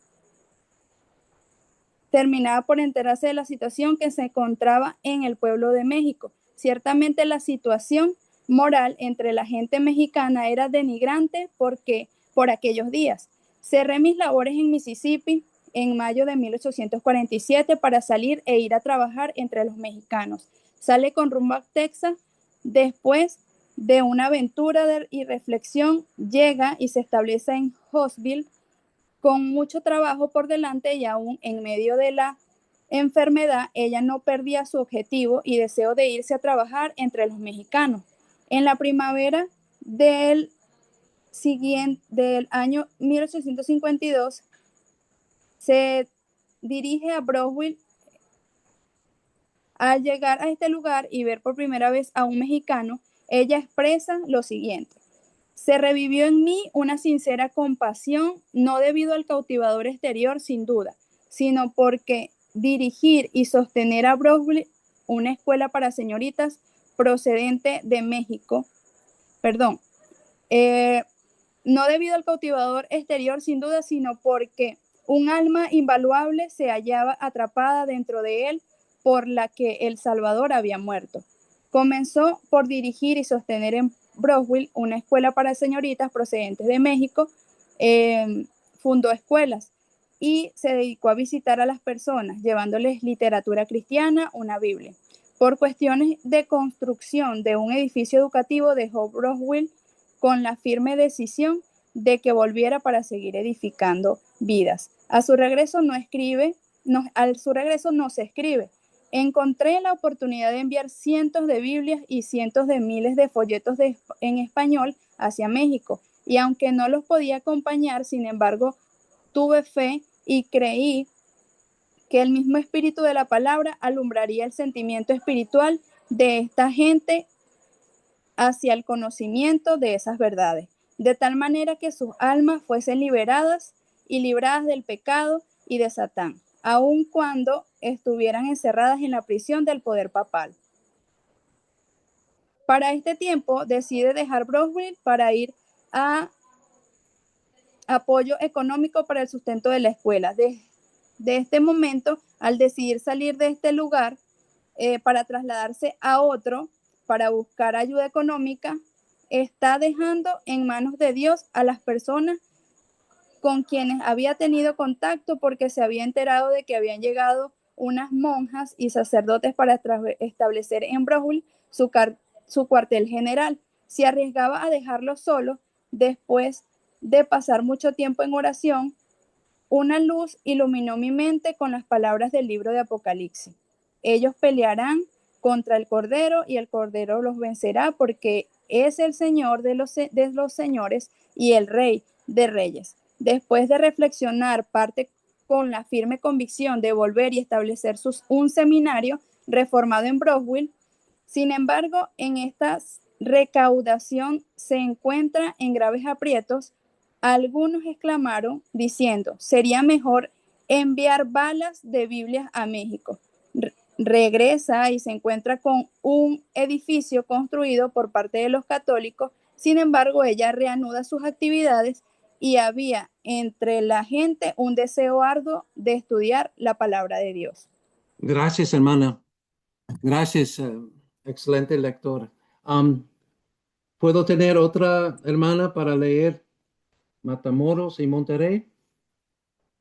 S16: terminaba por enterarse de la situación que se encontraba en el pueblo de México. Ciertamente la situación moral entre la gente mexicana era denigrante porque por aquellos días. Cerré mis labores en Mississippi en mayo de 1847 para salir e ir a trabajar entre los mexicanos. Sale con rumbo a Texas. Después de una aventura y reflexión, llega y se establece en Huntsville, con mucho trabajo por delante y aún en medio de la enfermedad, ella no perdía su objetivo y deseo de irse a trabajar entre los mexicanos. En la primavera del año 1852, se dirige a Brownsville. Al llegar a este lugar y ver por primera vez a un mexicano, ella expresa lo siguiente: se revivió en mí una sincera compasión, no debido al cautivador exterior, sin duda, sino porque dirigir y sostener a Brownsville, una escuela para señoritas procedente de México, no debido al cautivador exterior, sin duda, sino porque un alma invaluable se hallaba atrapada dentro de él, por la que el Salvador había muerto. Comenzó por dirigir y sostener en Brownsville una escuela para señoritas procedentes de México. Fundó escuelas y se dedicó a visitar a las personas, llevándoles literatura cristiana, una Biblia. Por cuestiones de construcción de un edificio educativo, dejó Brownsville con la firme decisión de que volviera para seguir edificando vidas. A su regreso no se escribe. Encontré la oportunidad de enviar cientos de Biblias y cientos de miles de folletos en español hacia México, y aunque no los podía acompañar, sin embargo, tuve fe y creí que el mismo espíritu de la palabra alumbraría el sentimiento espiritual de esta gente hacia el conocimiento de esas verdades, de tal manera que sus almas fuesen liberadas y libradas del pecado y de Satán, aun cuando estuvieran encerradas en la prisión del poder papal. Para este tiempo decide dejar Brownsville para ir a apoyo económico para el sustento de la escuela. De este momento, al decidir salir de este lugar para trasladarse a otro, para buscar ayuda económica, está dejando en manos de Dios a las personas con quienes había tenido contacto, porque se había enterado de que habían llegado unas monjas y sacerdotes para establecer en Brownsville su cuartel general. Se arriesgaba a dejarlos solos. Después de pasar mucho tiempo en oración, una luz iluminó mi mente con las palabras del libro de Apocalipsis. Ellos pelearán contra el Cordero y el Cordero los vencerá, porque es el Señor de los señores y el Rey de reyes. Después de reflexionar, parte con la firme convicción de volver y establecer un seminario reformado en Brownsville. Sin embargo, en esta recaudación se encuentra en graves aprietos. Algunos exclamaron diciendo: sería mejor enviar balas de Biblias a México. regresa y se encuentra con un edificio construido por parte de los católicos. Sin embargo, ella reanuda sus actividades y había entre la gente un deseo arduo de estudiar la palabra de Dios.
S3: Gracias, hermana. Gracias, excelente lectora. ¿Puedo tener otra hermana para leer Matamoros y Monterrey?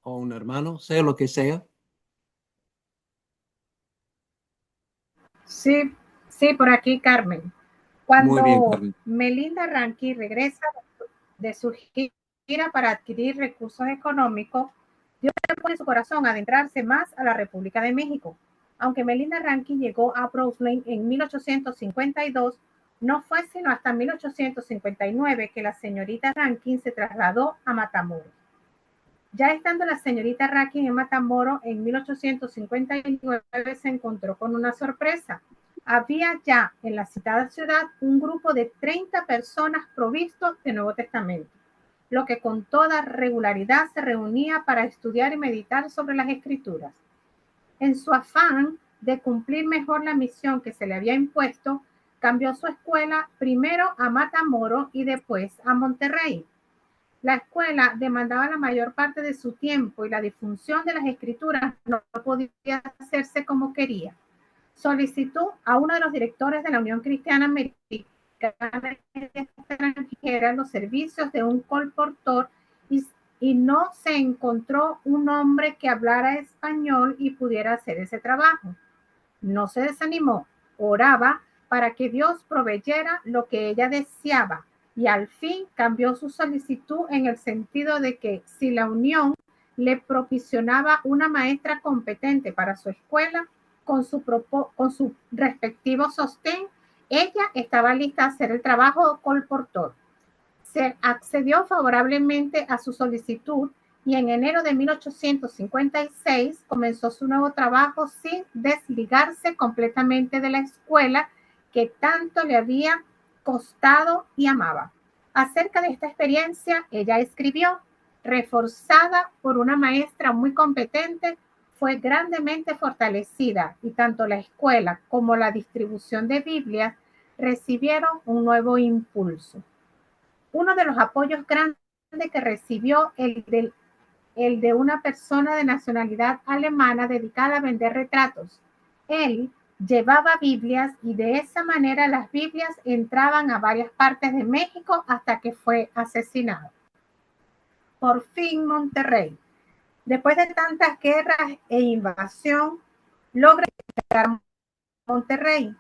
S3: O un hermano, sea lo que sea.
S17: Sí, sí, por aquí, Carmen.
S3: Muy bien,
S17: Cuando
S3: Carmen.
S17: Melinda Rankin regresa de su gira para adquirir recursos económicos, Dios le pone en su corazón adentrarse más a la República de México. Aunque Melinda Rankin llegó a Brooklyn en 1852, no fue sino hasta 1859 que la señorita Rankin se trasladó a Matamoros. Ya estando la señorita Rankin en Matamoros en 1859, se encontró con una sorpresa. Había ya en la citada ciudad un grupo de 30 personas provistos de Nuevo Testamento, lo que con toda regularidad se reunía para estudiar y meditar sobre las Escrituras. En su afán de cumplir mejor la misión que se le había impuesto, cambió su escuela primero a Matamoros y después a Monterrey. La escuela demandaba la mayor parte de su tiempo y la difusión de las Escrituras no podía hacerse como quería. Solicitó a uno de los directores de la Unión Cristiana Americana Extranjera los servicios de un colportor y no se encontró un hombre que hablara español y pudiera hacer ese trabajo. No se desanimó, oraba para que Dios proveyera lo que ella deseaba y al fin cambió su solicitud en el sentido de que si la Unión le proporcionaba una maestra competente para su escuela con su respectivo sostén, ella estaba lista a hacer el trabajo de colportor. Se accedió favorablemente a su solicitud y en enero de 1856 comenzó su nuevo trabajo sin desligarse completamente de la escuela que tanto le había costado y amaba. Acerca de esta experiencia, ella escribió: reforzada por una maestra muy competente, fue grandemente fortalecida y tanto la escuela como la distribución de Biblias recibieron un nuevo impulso. Uno de los apoyos grandes que recibió el de una persona de nacionalidad alemana dedicada a vender retratos. Él llevaba Biblias y de esa manera las Biblias entraban a varias partes de México hasta que fue asesinado. Por fin Monterrey, después de tantas guerras e invasión, logra llegar a Monterrey.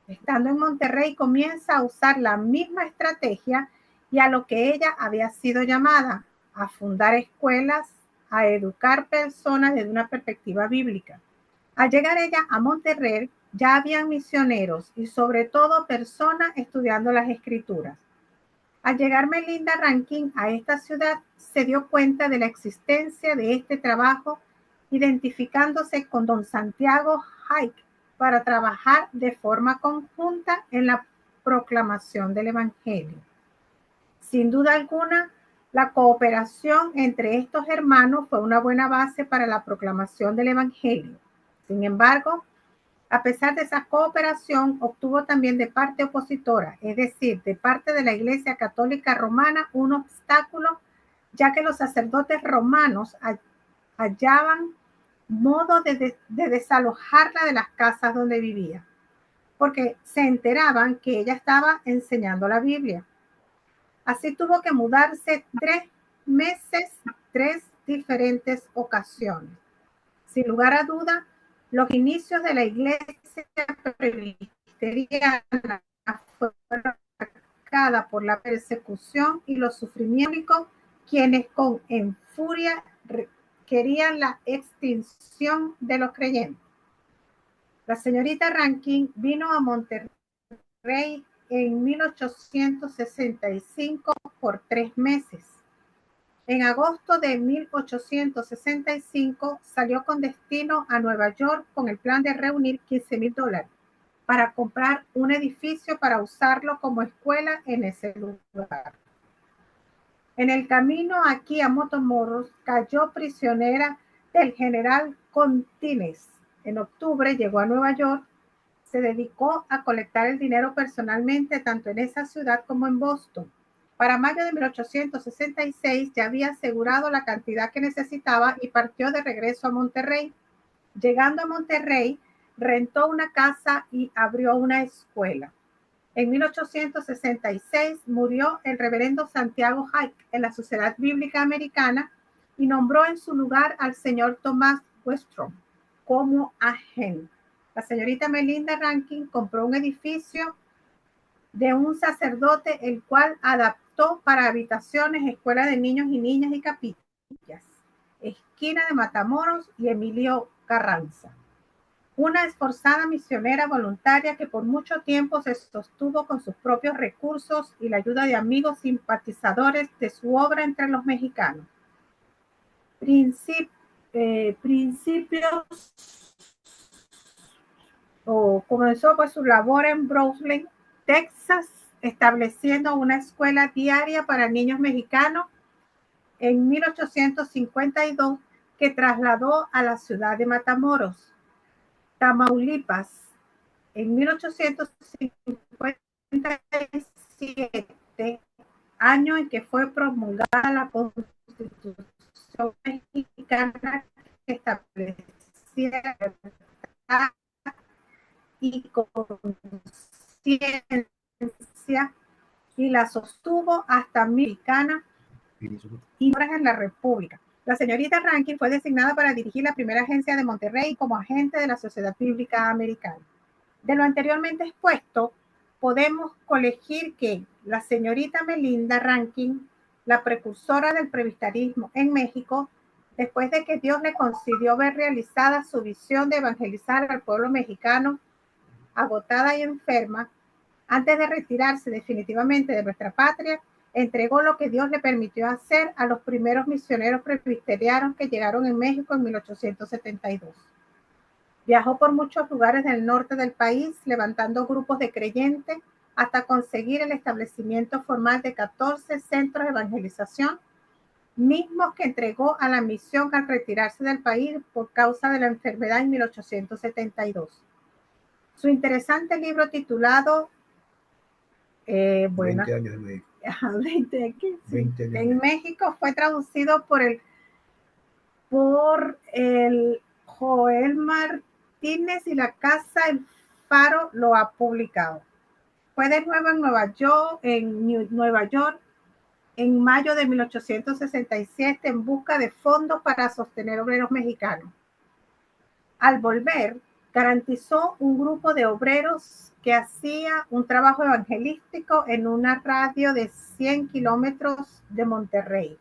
S17: Estando en Monterrey comienza a usar la misma estrategia y a lo que ella había sido llamada, a fundar escuelas, a educar personas desde una perspectiva bíblica. Al llegar ella a Monterrey, ya habían misioneros y sobre todo personas estudiando las Escrituras. Al llegar Melinda Rankin a esta ciudad, se dio cuenta de la existencia de este trabajo, identificándose con don Santiago Haik para trabajar de forma conjunta en la proclamación del Evangelio. Sin duda alguna, la cooperación entre estos hermanos fue una buena base para la proclamación del Evangelio. Sin embargo, a pesar de esa cooperación, obtuvo también de parte opositora, es decir, de parte de la Iglesia Católica Romana, un obstáculo, ya que los sacerdotes romanos hallaban modo de desalojarla de las casas donde vivía, porque se enteraban que ella estaba enseñando la Biblia. Así tuvo que mudarse 3 meses, 3 diferentes ocasiones. Sin lugar a duda, los inicios de la iglesia presbiteriana fueron marcadas por la persecución y los sufrimientos, quienes con furia querían la extinción de los creyentes. La señorita Rankin vino a Monterrey en 1865 por 3 meses. En agosto de 1865 salió con destino a Nueva York con el plan de reunir $15,000 para comprar un edificio para usarlo como escuela en ese lugar. En el camino aquí a Matamoros cayó prisionera del general Contines, En octubre llegó a Nueva York. Se dedicó a colectar el dinero personalmente, tanto en esa ciudad como en Boston. Para mayo de 1866 ya había asegurado la cantidad que necesitaba y partió de regreso a Monterrey. Llegando a Monterrey, rentó una casa y abrió una escuela. En 1866 murió el reverendo Santiago Hike en la Sociedad Bíblica Americana y nombró en su lugar al señor Thomas Westrom como agente. La señorita Melinda Rankin compró un edificio de un sacerdote, el cual adaptó para habitaciones, escuela de niños y niñas y capillas, esquina de Matamoros y Emilio Carranza. Una esforzada misionera voluntaria que por mucho tiempo se sostuvo con sus propios recursos y la ayuda de amigos simpatizadores de su obra entre los mexicanos. Comenzó pues su labor en Brooklyn, Texas, estableciendo una escuela diaria para niños mexicanos en 1852 que trasladó a la ciudad de Matamoros, Tamaulipas. En 1857, año en que fue promulgada la Constitución mexicana que establecía y conciencia y la sostuvo hasta mexicana y en la República. La señorita Rankin fue designada para dirigir la primera agencia de Monterrey como agente de la Sociedad Bíblica Americana. De lo anteriormente expuesto, podemos colegir que la señorita Melinda Rankin, la precursora del presbiterismo en México, después de que Dios le concedió ver realizada su visión de evangelizar al pueblo mexicano, agotada y enferma, antes de retirarse definitivamente de nuestra patria, entregó lo que Dios le permitió hacer a los primeros misioneros presbiterianos que llegaron en México en 1872. Viajó por muchos lugares del norte del país, levantando grupos de creyentes hasta conseguir el establecimiento formal de 14 centros de evangelización, mismos que entregó a la misión al retirarse del país por causa de la enfermedad en 1872. Su interesante libro titulado
S7: 20 años en México.
S17: 20 años en México fue traducido por el Joel Martínez y la Casa El Faro lo ha publicado. Fue de nuevo en Nueva York en mayo de 1867 en busca de fondos para sostener obreros mexicanos. Al volver, garantizó un grupo de obreros que hacía un trabajo evangelístico en una radio de 100 kilómetros de Monterrey.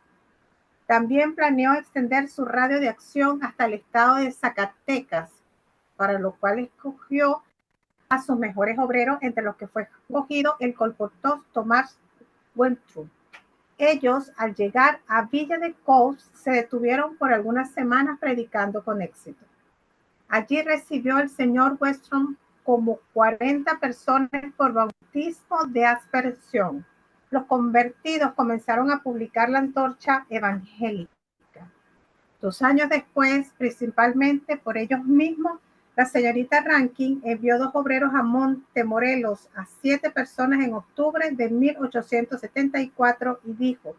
S17: También planeó extender su radio de acción hasta el estado de Zacatecas, para lo cual escogió a sus mejores obreros, entre los que fue escogido el colportor Tomás Wentrum. Ellos, al llegar a Villa de Cous, se detuvieron por algunas semanas predicando con éxito. Allí recibió el señor Westrom como 40 personas por bautismo de aspersión. Los convertidos comenzaron a publicar la antorcha evangélica. 2 años después, principalmente por ellos mismos, la señorita Rankin envió 2 obreros a Montemorelos a 7 personas en octubre de 1874 y dijo: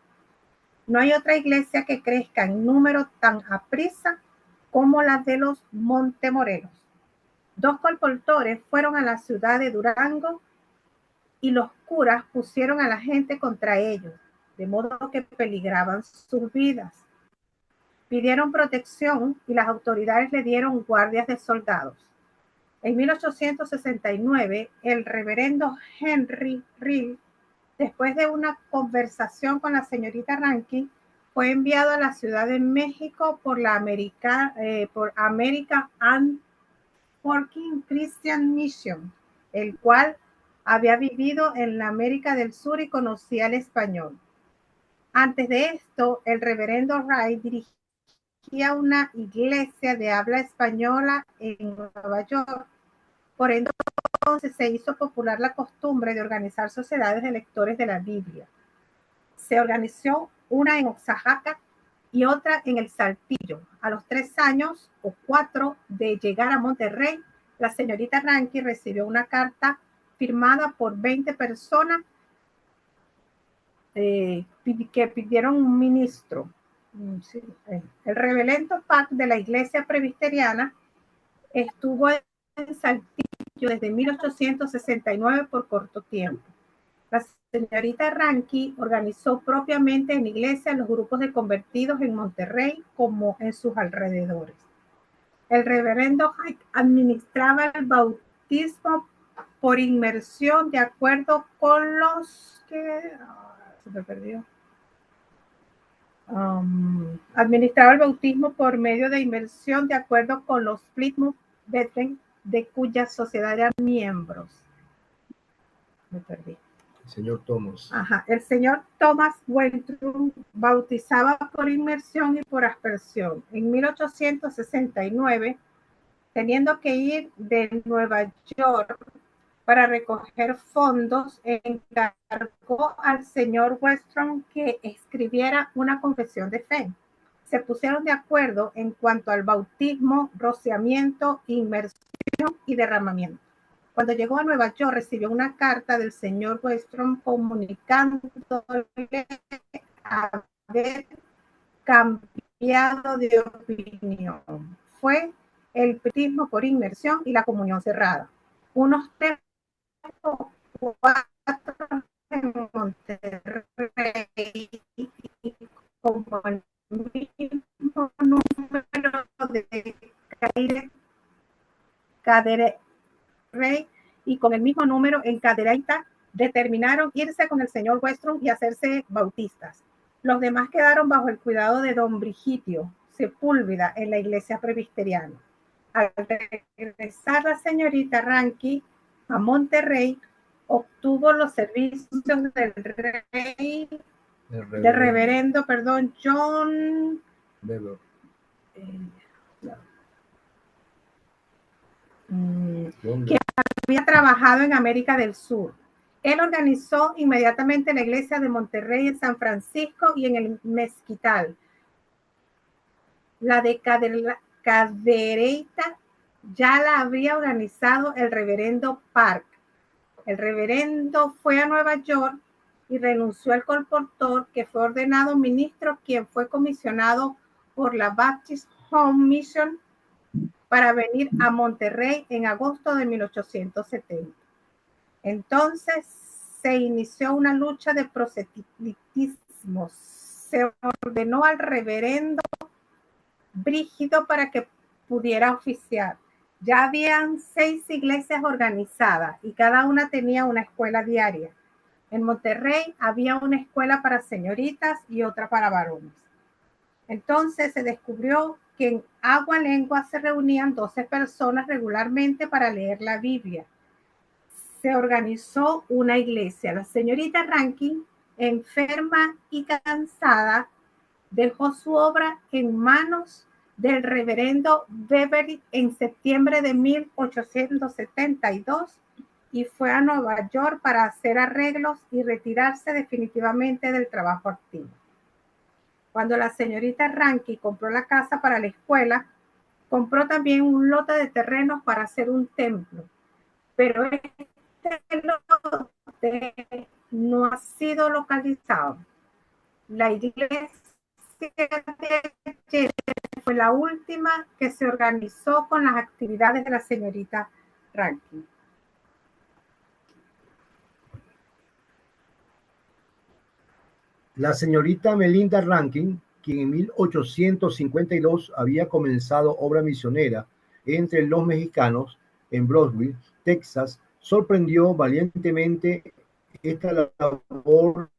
S17: no hay otra iglesia que crezca en número tan aprisa como la de los Montemorelos. 2 colportores fueron a la ciudad de Durango y los curas pusieron a la gente contra ellos, de modo que peligraban sus vidas. Pidieron protección y las autoridades le dieron guardias de soldados. En 1869, el reverendo Henry Reed, después de una conversación con la señorita Rankin, fue enviado a la Ciudad de México por la American Unforking Christian Mission, el cual había vivido en la América del Sur y conocía el español. Antes de esto, el reverendo Wright dirigía una iglesia de habla española en Nueva York. Por entonces se hizo popular la costumbre de organizar sociedades de lectores de la Biblia. Se organizó una en Oaxaca y otra en el Saltillo. A los 3 años o 4 de llegar a Monterrey, la señorita Rankin recibió una carta firmada por 20 personas que pidieron un ministro. Sí, el reverendo Pack de la iglesia presbiteriana estuvo en Saltillo desde 1869 por corto tiempo. La señorita Rankin organizó propiamente en iglesia los grupos de convertidos en Monterrey como en sus alrededores. El reverendo Hike administraba el bautismo por inmersión de acuerdo con los que... se me perdió. Administraba el bautismo por medio de inmersión de acuerdo con los Plymouth Brethren, de cuya sociedad eran miembros. Me perdí.
S7: El señor Thomas.
S17: Ajá. El señor Thomas Wentrum bautizaba por inmersión y por aspersión. En 1869, teniendo que ir de Nueva York para recoger fondos, encargó al señor Westrom que escribiera una confesión de fe. Se pusieron de acuerdo en cuanto al bautismo, rociamiento, inmersión y derramamiento. Cuando llegó a Nueva York, recibió una carta del señor Westrom comunicándole haber cambiado de opinión. Fue el bautismo por inmersión y la comunión cerrada. Unos 3 o 4 en Monterrey, como el mismo número de Caderey y con el mismo número en Cadereyta, determinaron irse con el señor Westrom y hacerse bautistas. Los demás quedaron bajo el cuidado de don Brigitio Sepúlveda en la iglesia presbiteriana. Al regresar la señorita Rankin a Monterrey, obtuvo los servicios del reverendo John
S7: Bever.
S17: Que había trabajado en América del Sur. Él organizó inmediatamente la iglesia de Monterrey en San Francisco y en el Mezquital. La de Cadereyta ya la habría organizado el reverendo Park. El reverendo fue a Nueva York y renunció al colportor, que fue ordenado ministro, quien fue comisionado por la Baptist Home Mission para venir a Monterrey en agosto de 1870. Entonces se inició una lucha de proselitismo. Se ordenó al reverendo Brígido para que pudiera oficiar. Ya habían 6 iglesias organizadas y cada una tenía una escuela diaria. En Monterrey había una escuela para señoritas y otra para varones. Entonces se descubrió que en Agua Lengua se reunían 12 personas regularmente para leer la Biblia. Se organizó una iglesia. La señorita Rankin, enferma y cansada, dejó su obra en manos del reverendo Beverly en septiembre de 1872 y fue a Nueva York para hacer arreglos y retirarse definitivamente del trabajo activo. Cuando la señorita Rankin compró la casa para la escuela, compró también un lote de terrenos para hacer un templo, pero este lote no ha sido localizado. La iglesia de fue la última que se organizó con las actividades de la señorita Rankin.
S7: La señorita Melinda Rankin, quien en 1852 había comenzado obra misionera entre los mexicanos en Brownsville, Texas, sorprendió valientemente esta labor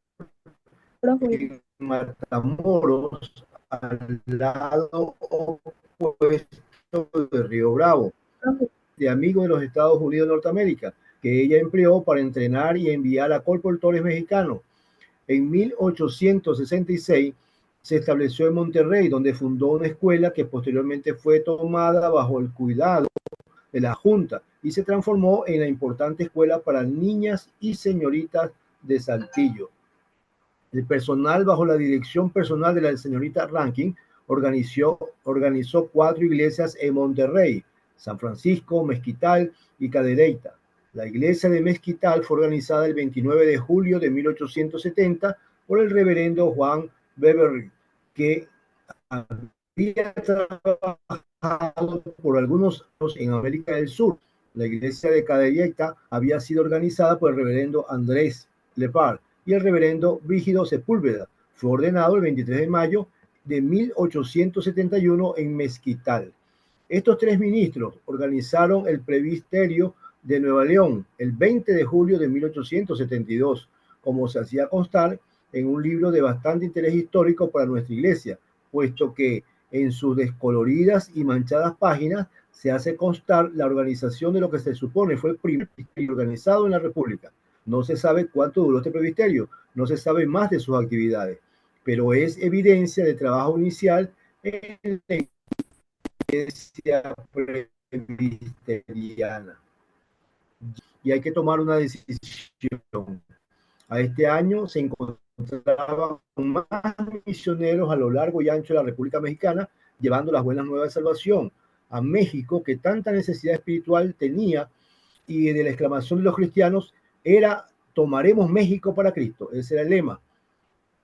S7: en Matamoros, al lado opuesto de Río Bravo, de amigo de los Estados Unidos de Norteamérica, que ella empleó para entrenar y enviar a colportores mexicanos. En 1866 se estableció en Monterrey, donde fundó una escuela que posteriormente fue tomada bajo el cuidado de la Junta y se transformó en la importante escuela para niñas y señoritas de Saltillo. El personal, bajo la dirección personal de la señorita Rankin, organizó 4 iglesias en Monterrey, San Francisco, Mezquital y Cadereyta. La iglesia de Mezquital fue organizada el 29 de julio de 1870 por el reverendo Juan Beverly, que había trabajado por algunos años en América del Sur. La iglesia de Cadereyta había sido organizada por el reverendo Andrés Lepar y el reverendo Brígido Sepúlveda. Fue ordenado el 23 de mayo de 1871 en Mezquital. Estos 3 ministros organizaron el presbiterio de Nueva León el 20 de julio de 1872, como se hacía constar en un libro de bastante interés histórico para nuestra iglesia, puesto que en sus descoloridas y manchadas páginas se hace constar la organización de lo que se supone fue el primer presbiterio organizado en la República. No se sabe cuánto duró este presbiterio, no se sabe más de sus actividades, pero es evidencia de trabajo inicial en la iglesia presbiteriana. Y hay que tomar una decisión. A este año se encontraban más misioneros a lo largo y ancho de la República Mexicana, llevando las buenas nuevas de salvación a México, que tanta necesidad espiritual tenía, y de la exclamación de los cristianos era: tomaremos México para Cristo. Ese era el lema.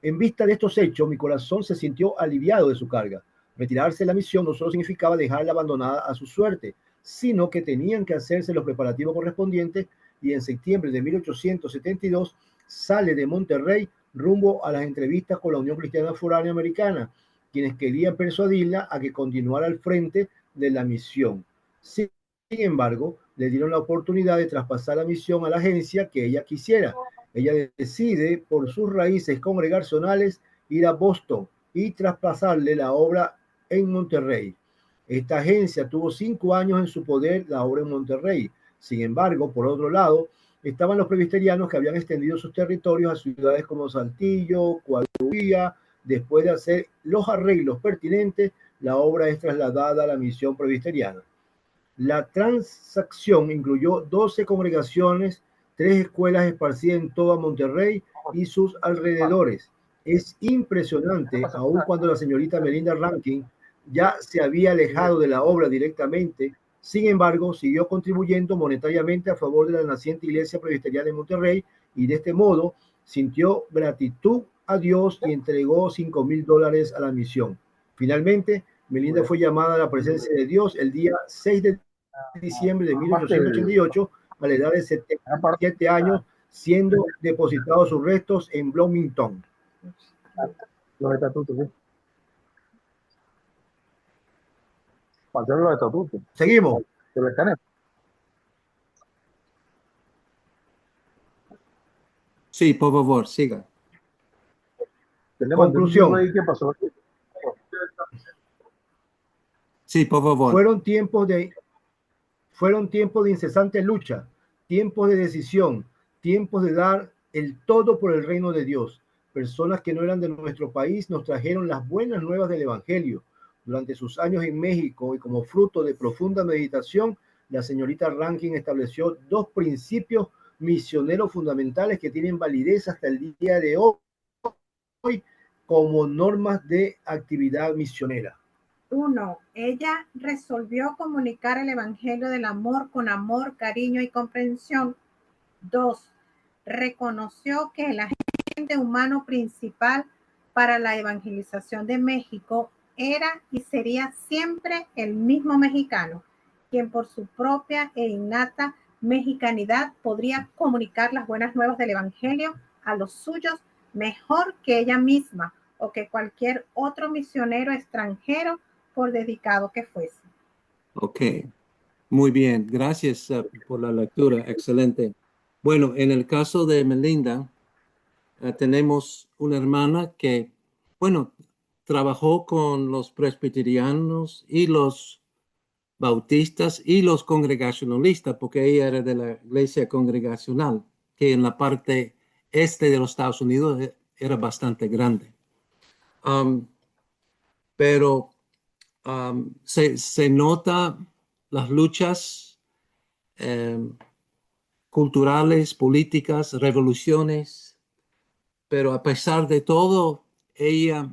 S7: En vista de estos hechos, mi corazón se sintió aliviado de su carga. Retirarse de la misión no solo significaba dejarla abandonada a su suerte, sino que tenían que hacerse los preparativos correspondientes, y en septiembre de 1872 sale de Monterrey rumbo a las entrevistas con la Unión Cristiana Foránea Americana, quienes querían persuadirla a que continuara al frente de la misión. Sin embargo, le dieron la oportunidad de traspasar la misión a la agencia que ella quisiera. Ella decide, por sus raíces congregacionales, ir a Boston y traspasarle la obra en Monterrey. Esta agencia tuvo 5 años en su poder la obra en Monterrey. Sin embargo, por otro lado, estaban los presbiterianos que habían extendido sus territorios a ciudades como Saltillo, Coahuila. Después de hacer los arreglos pertinentes, la obra es trasladada a la misión presbiteriana. La transacción incluyó 12 congregaciones, 3 escuelas esparcidas en toda Monterrey y sus alrededores. Es impresionante, aun cuando la señorita Melinda Rankin ya se había alejado de la obra directamente, sin embargo, siguió contribuyendo monetariamente a favor de la naciente iglesia presbiteriana en Monterrey, y de este modo sintió gratitud a Dios y entregó $5,000 a la misión. Finalmente, Melinda fue llamada a la presencia de Dios el día 6 de diciembre de 1888 a la edad de 77 años, siendo depositados sus restos en Bloomington.
S5: Los estatutos, ¿sí? Para hacer los estatutos.
S7: Seguimos.
S5: Se lo escaneo.
S3: Sí, por favor, siga.
S7: Conclusión.
S5: ¿Qué pasó?
S3: Sí, por favor.
S7: Fueron tiempos de incesante lucha, tiempos de decisión, tiempos de dar el todo por el reino de Dios. Personas que no eran de nuestro país nos trajeron las buenas nuevas del Evangelio. Durante sus años en México y como fruto de profunda meditación, la señorita Rankin estableció 2 principios misioneros fundamentales que tienen validez hasta el día de hoy como normas de actividad misionera.
S17: 1. Ella resolvió comunicar el evangelio del amor con amor, cariño y comprensión. 2. Reconoció que el agente humano principal para la evangelización de México era y sería siempre el mismo mexicano, quien por su propia e innata mexicanidad podría comunicar las buenas nuevas del evangelio a los suyos mejor que ella misma o que cualquier otro misionero extranjero, por dedicado que fuese.
S3: Ok, muy bien. Gracias por la lectura. Excelente. Bueno, en el caso de Melinda, tenemos una hermana que, bueno, trabajó con los presbiterianos y los bautistas y los congregacionalistas, porque ella era de la iglesia congregacional, que en la parte este de los Estados Unidos era bastante grande. Pero se nota las luchas culturales, políticas, revoluciones pero a pesar de todo, ella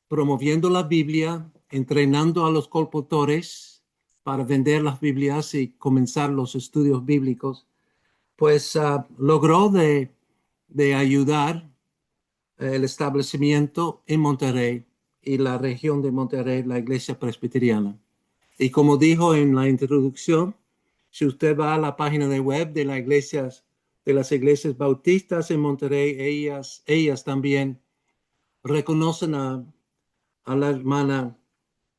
S3: promoviendo la Biblia, entrenando a los colportores para vender las Biblias y comenzar los estudios bíblicos, pues logró de ayudar el establecimiento en Monterrey y la región de Monterrey, la iglesia presbiteriana. Y como dijo en la introducción, si usted va a la página de web de las iglesias bautistas en Monterrey, ellas también reconocen a la hermana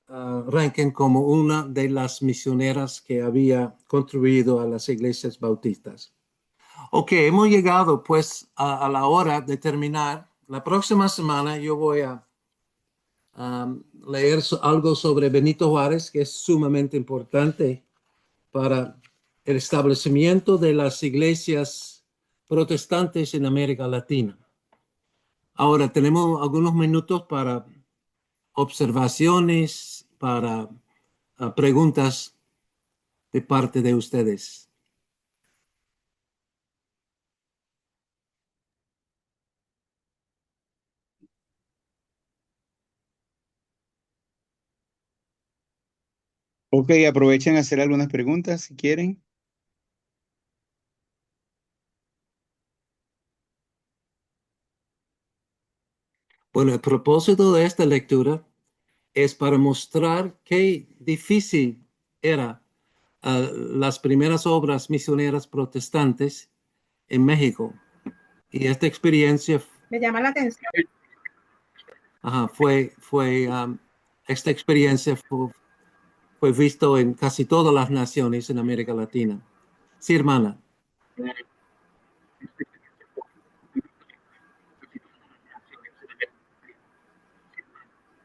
S3: Rankin como una de las misioneras que había contribuido a las iglesias bautistas. Ok, hemos llegado pues a la hora de terminar. La próxima semana yo voy a leer algo sobre Benito Juárez, que es sumamente importante para el establecimiento de las iglesias protestantes en América Latina. Ahora tenemos algunos minutos para observaciones, para preguntas de parte de ustedes.
S1: Ok, aprovechen a hacer algunas preguntas si quieren.
S3: Bueno, el propósito de esta lectura es para mostrar qué difícil era las primeras obras misioneras protestantes en México. Y esta experiencia
S17: Me llama la atención.
S3: Esta experiencia fue visto en casi todas las naciones en América Latina. Sí, hermana.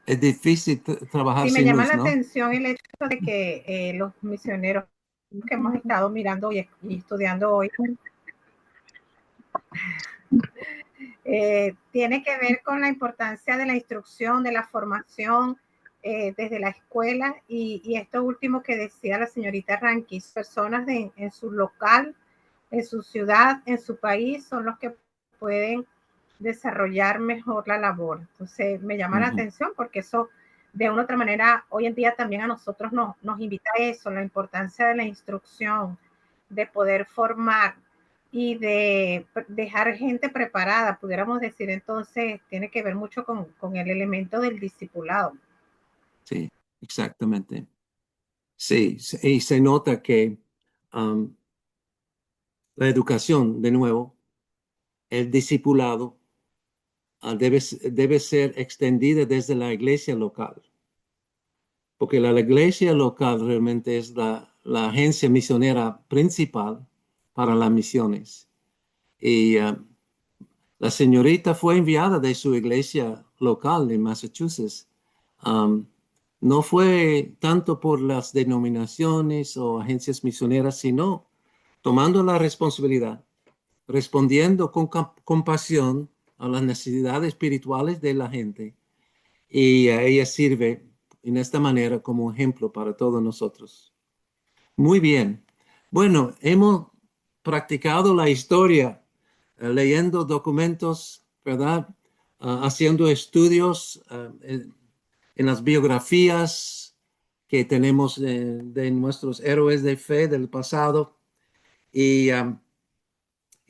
S3: Es difícil trabajar
S17: Sí, me
S3: sin
S17: llama
S3: luz,
S17: la
S3: ¿no?
S17: atención el hecho de que los misioneros que hemos estado mirando y estudiando hoy tiene que ver con la importancia de la instrucción, de la formación desde la escuela y esto último que decía la señorita Rankis, personas en su local, en su ciudad, en su país, son los que pueden desarrollar mejor la labor. Entonces me llama la atención porque eso de una u otra manera hoy en día también a nosotros nos invita a eso, la importancia de la instrucción, de poder formar y de dejar gente preparada, pudiéramos decir. Entonces tiene que ver mucho con el elemento del discipulado.
S3: Sí, exactamente. Sí, y se nota que la educación, de nuevo, el discipulado debe ser extendida desde la iglesia local, porque la iglesia local realmente es la agencia misionera principal para las misiones. Y la señorita fue enviada de su iglesia local en Massachusetts. No fue tanto por las denominaciones o agencias misioneras, sino tomando la responsabilidad, respondiendo con compasión a las necesidades espirituales de la gente. Y ella sirve en esta manera como ejemplo para todos nosotros. Muy bien. Bueno, hemos practicado la historia, leyendo documentos, ¿verdad? Haciendo estudios en las biografías que tenemos de nuestros héroes de fe del pasado y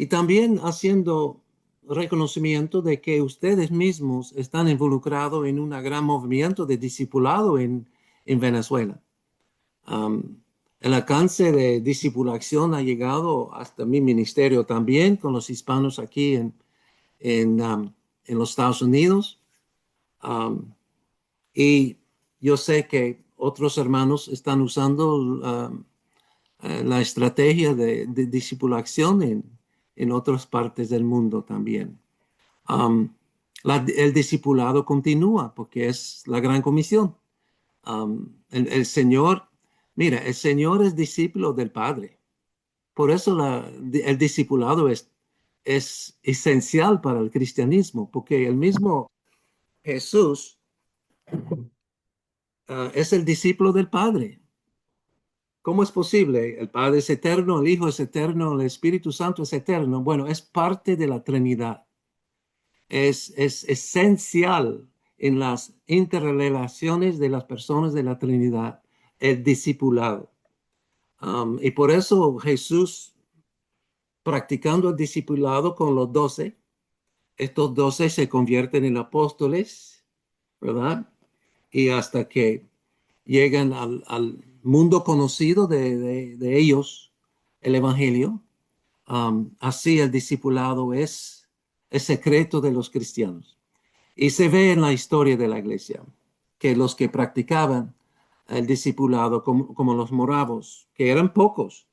S3: también haciendo reconocimiento de que ustedes mismos están involucrados en un gran movimiento de discipulado en Venezuela. El alcance de discipulación ha llegado hasta mi ministerio también con los hispanos aquí en los Estados Unidos. Y yo sé que otros hermanos están usando la estrategia de discipulación en otras partes del mundo también. El discipulado continúa porque es la gran comisión. El Señor, mira, el Señor es discípulo del Padre. Por eso el discipulado es esencial para el cristianismo, porque el mismo Jesús es el discípulo del Padre. ¿Cómo es posible? El Padre es eterno, el Hijo es eterno, el Espíritu Santo es eterno. Bueno, es parte de la Trinidad. es esencial en las interrelaciones de las personas de la Trinidad, el discipulado. Y por eso Jesús, practicando el discipulado con los 12, estos 12 se convierten en apóstoles, ¿verdad? Y hasta que llegan al mundo conocido de ellos, el Evangelio. Así el discipulado es secreto de los cristianos. Y se ve en la historia de la iglesia que los que practicaban el discipulado, como los moravos, que eran pocos,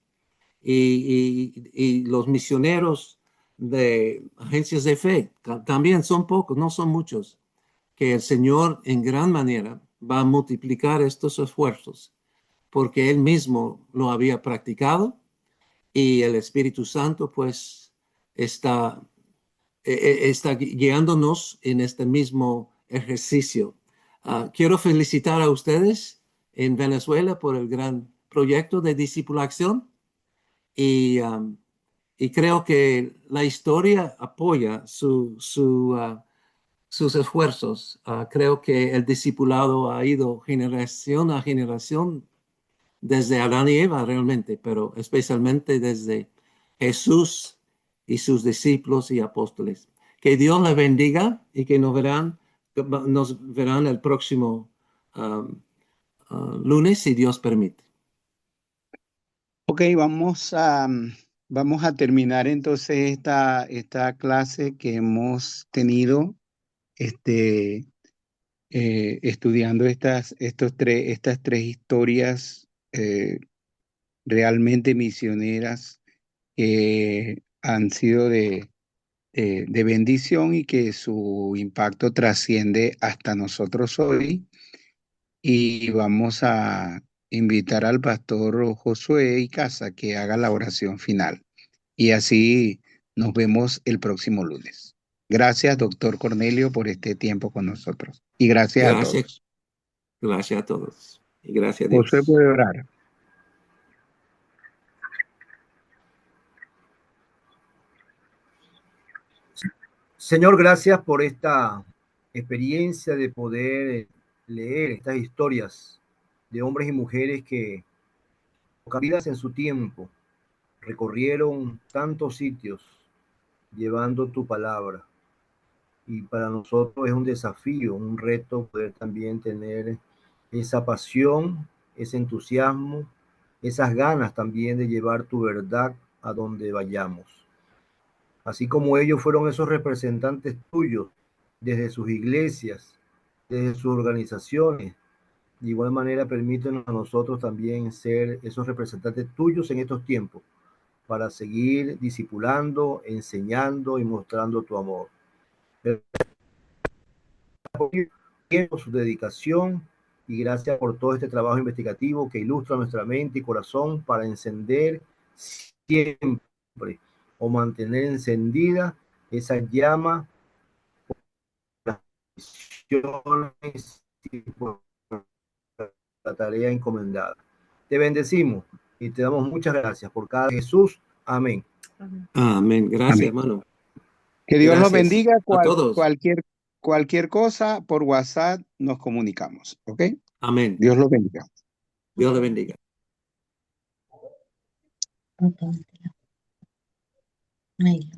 S3: y los misioneros de agencias de fe, también son pocos, no son muchos, que el Señor en gran manera va a multiplicar estos esfuerzos, porque Él mismo lo había practicado y el Espíritu Santo pues está guiándonos en este mismo ejercicio. Quiero felicitar a ustedes en Venezuela por el gran proyecto de discipulación y creo que la historia apoya sus esfuerzos. Creo que el discipulado ha ido generación a generación desde Adán y Eva realmente, pero especialmente desde Jesús y sus discípulos y apóstoles. Que Dios les bendiga y que nos verán el próximo lunes, si Dios permite.
S1: Ok, vamos a terminar entonces esta clase que hemos tenido estudiando estas tres historias realmente misioneras que han sido de bendición y que su impacto trasciende hasta nosotros hoy. Y vamos a invitar al pastor Josué Icaza que haga la oración final. Y así nos vemos el próximo lunes. Gracias, doctor Cornelio, por este tiempo con nosotros. Y gracias a todos.
S3: Gracias a todos. Y gracias a Dios.
S1: Josué puede orar.
S7: Señor, gracias por esta experiencia de poder leer estas historias de hombres y mujeres que, vidas en su tiempo, recorrieron tantos sitios llevando tu palabra. Y para nosotros es un desafío, un reto poder también tener esa pasión, ese entusiasmo, esas ganas también de llevar tu verdad a donde vayamos. Así como ellos fueron esos representantes tuyos desde sus iglesias, desde sus organizaciones, de igual manera permítenos a nosotros también ser esos representantes tuyos en estos tiempos para seguir discipulando, enseñando y mostrando tu amor. Por su dedicación y gracias por todo este trabajo investigativo que ilustra nuestra mente y corazón para encender siempre o mantener encendida esa llama por las misiones y por la tarea encomendada. Te bendecimos y te damos muchas gracias por cada Jesús. Amén.
S3: Amén. Gracias,
S1: Amén.
S3: hermano.
S1: Que Dios los
S3: Gracias
S1: bendiga.
S3: a todos.
S1: Cualquier cosa por WhatsApp nos comunicamos. ¿Ok?
S3: Amén.
S1: Dios los bendiga.
S3: Dios le bendiga.
S18: Ahí.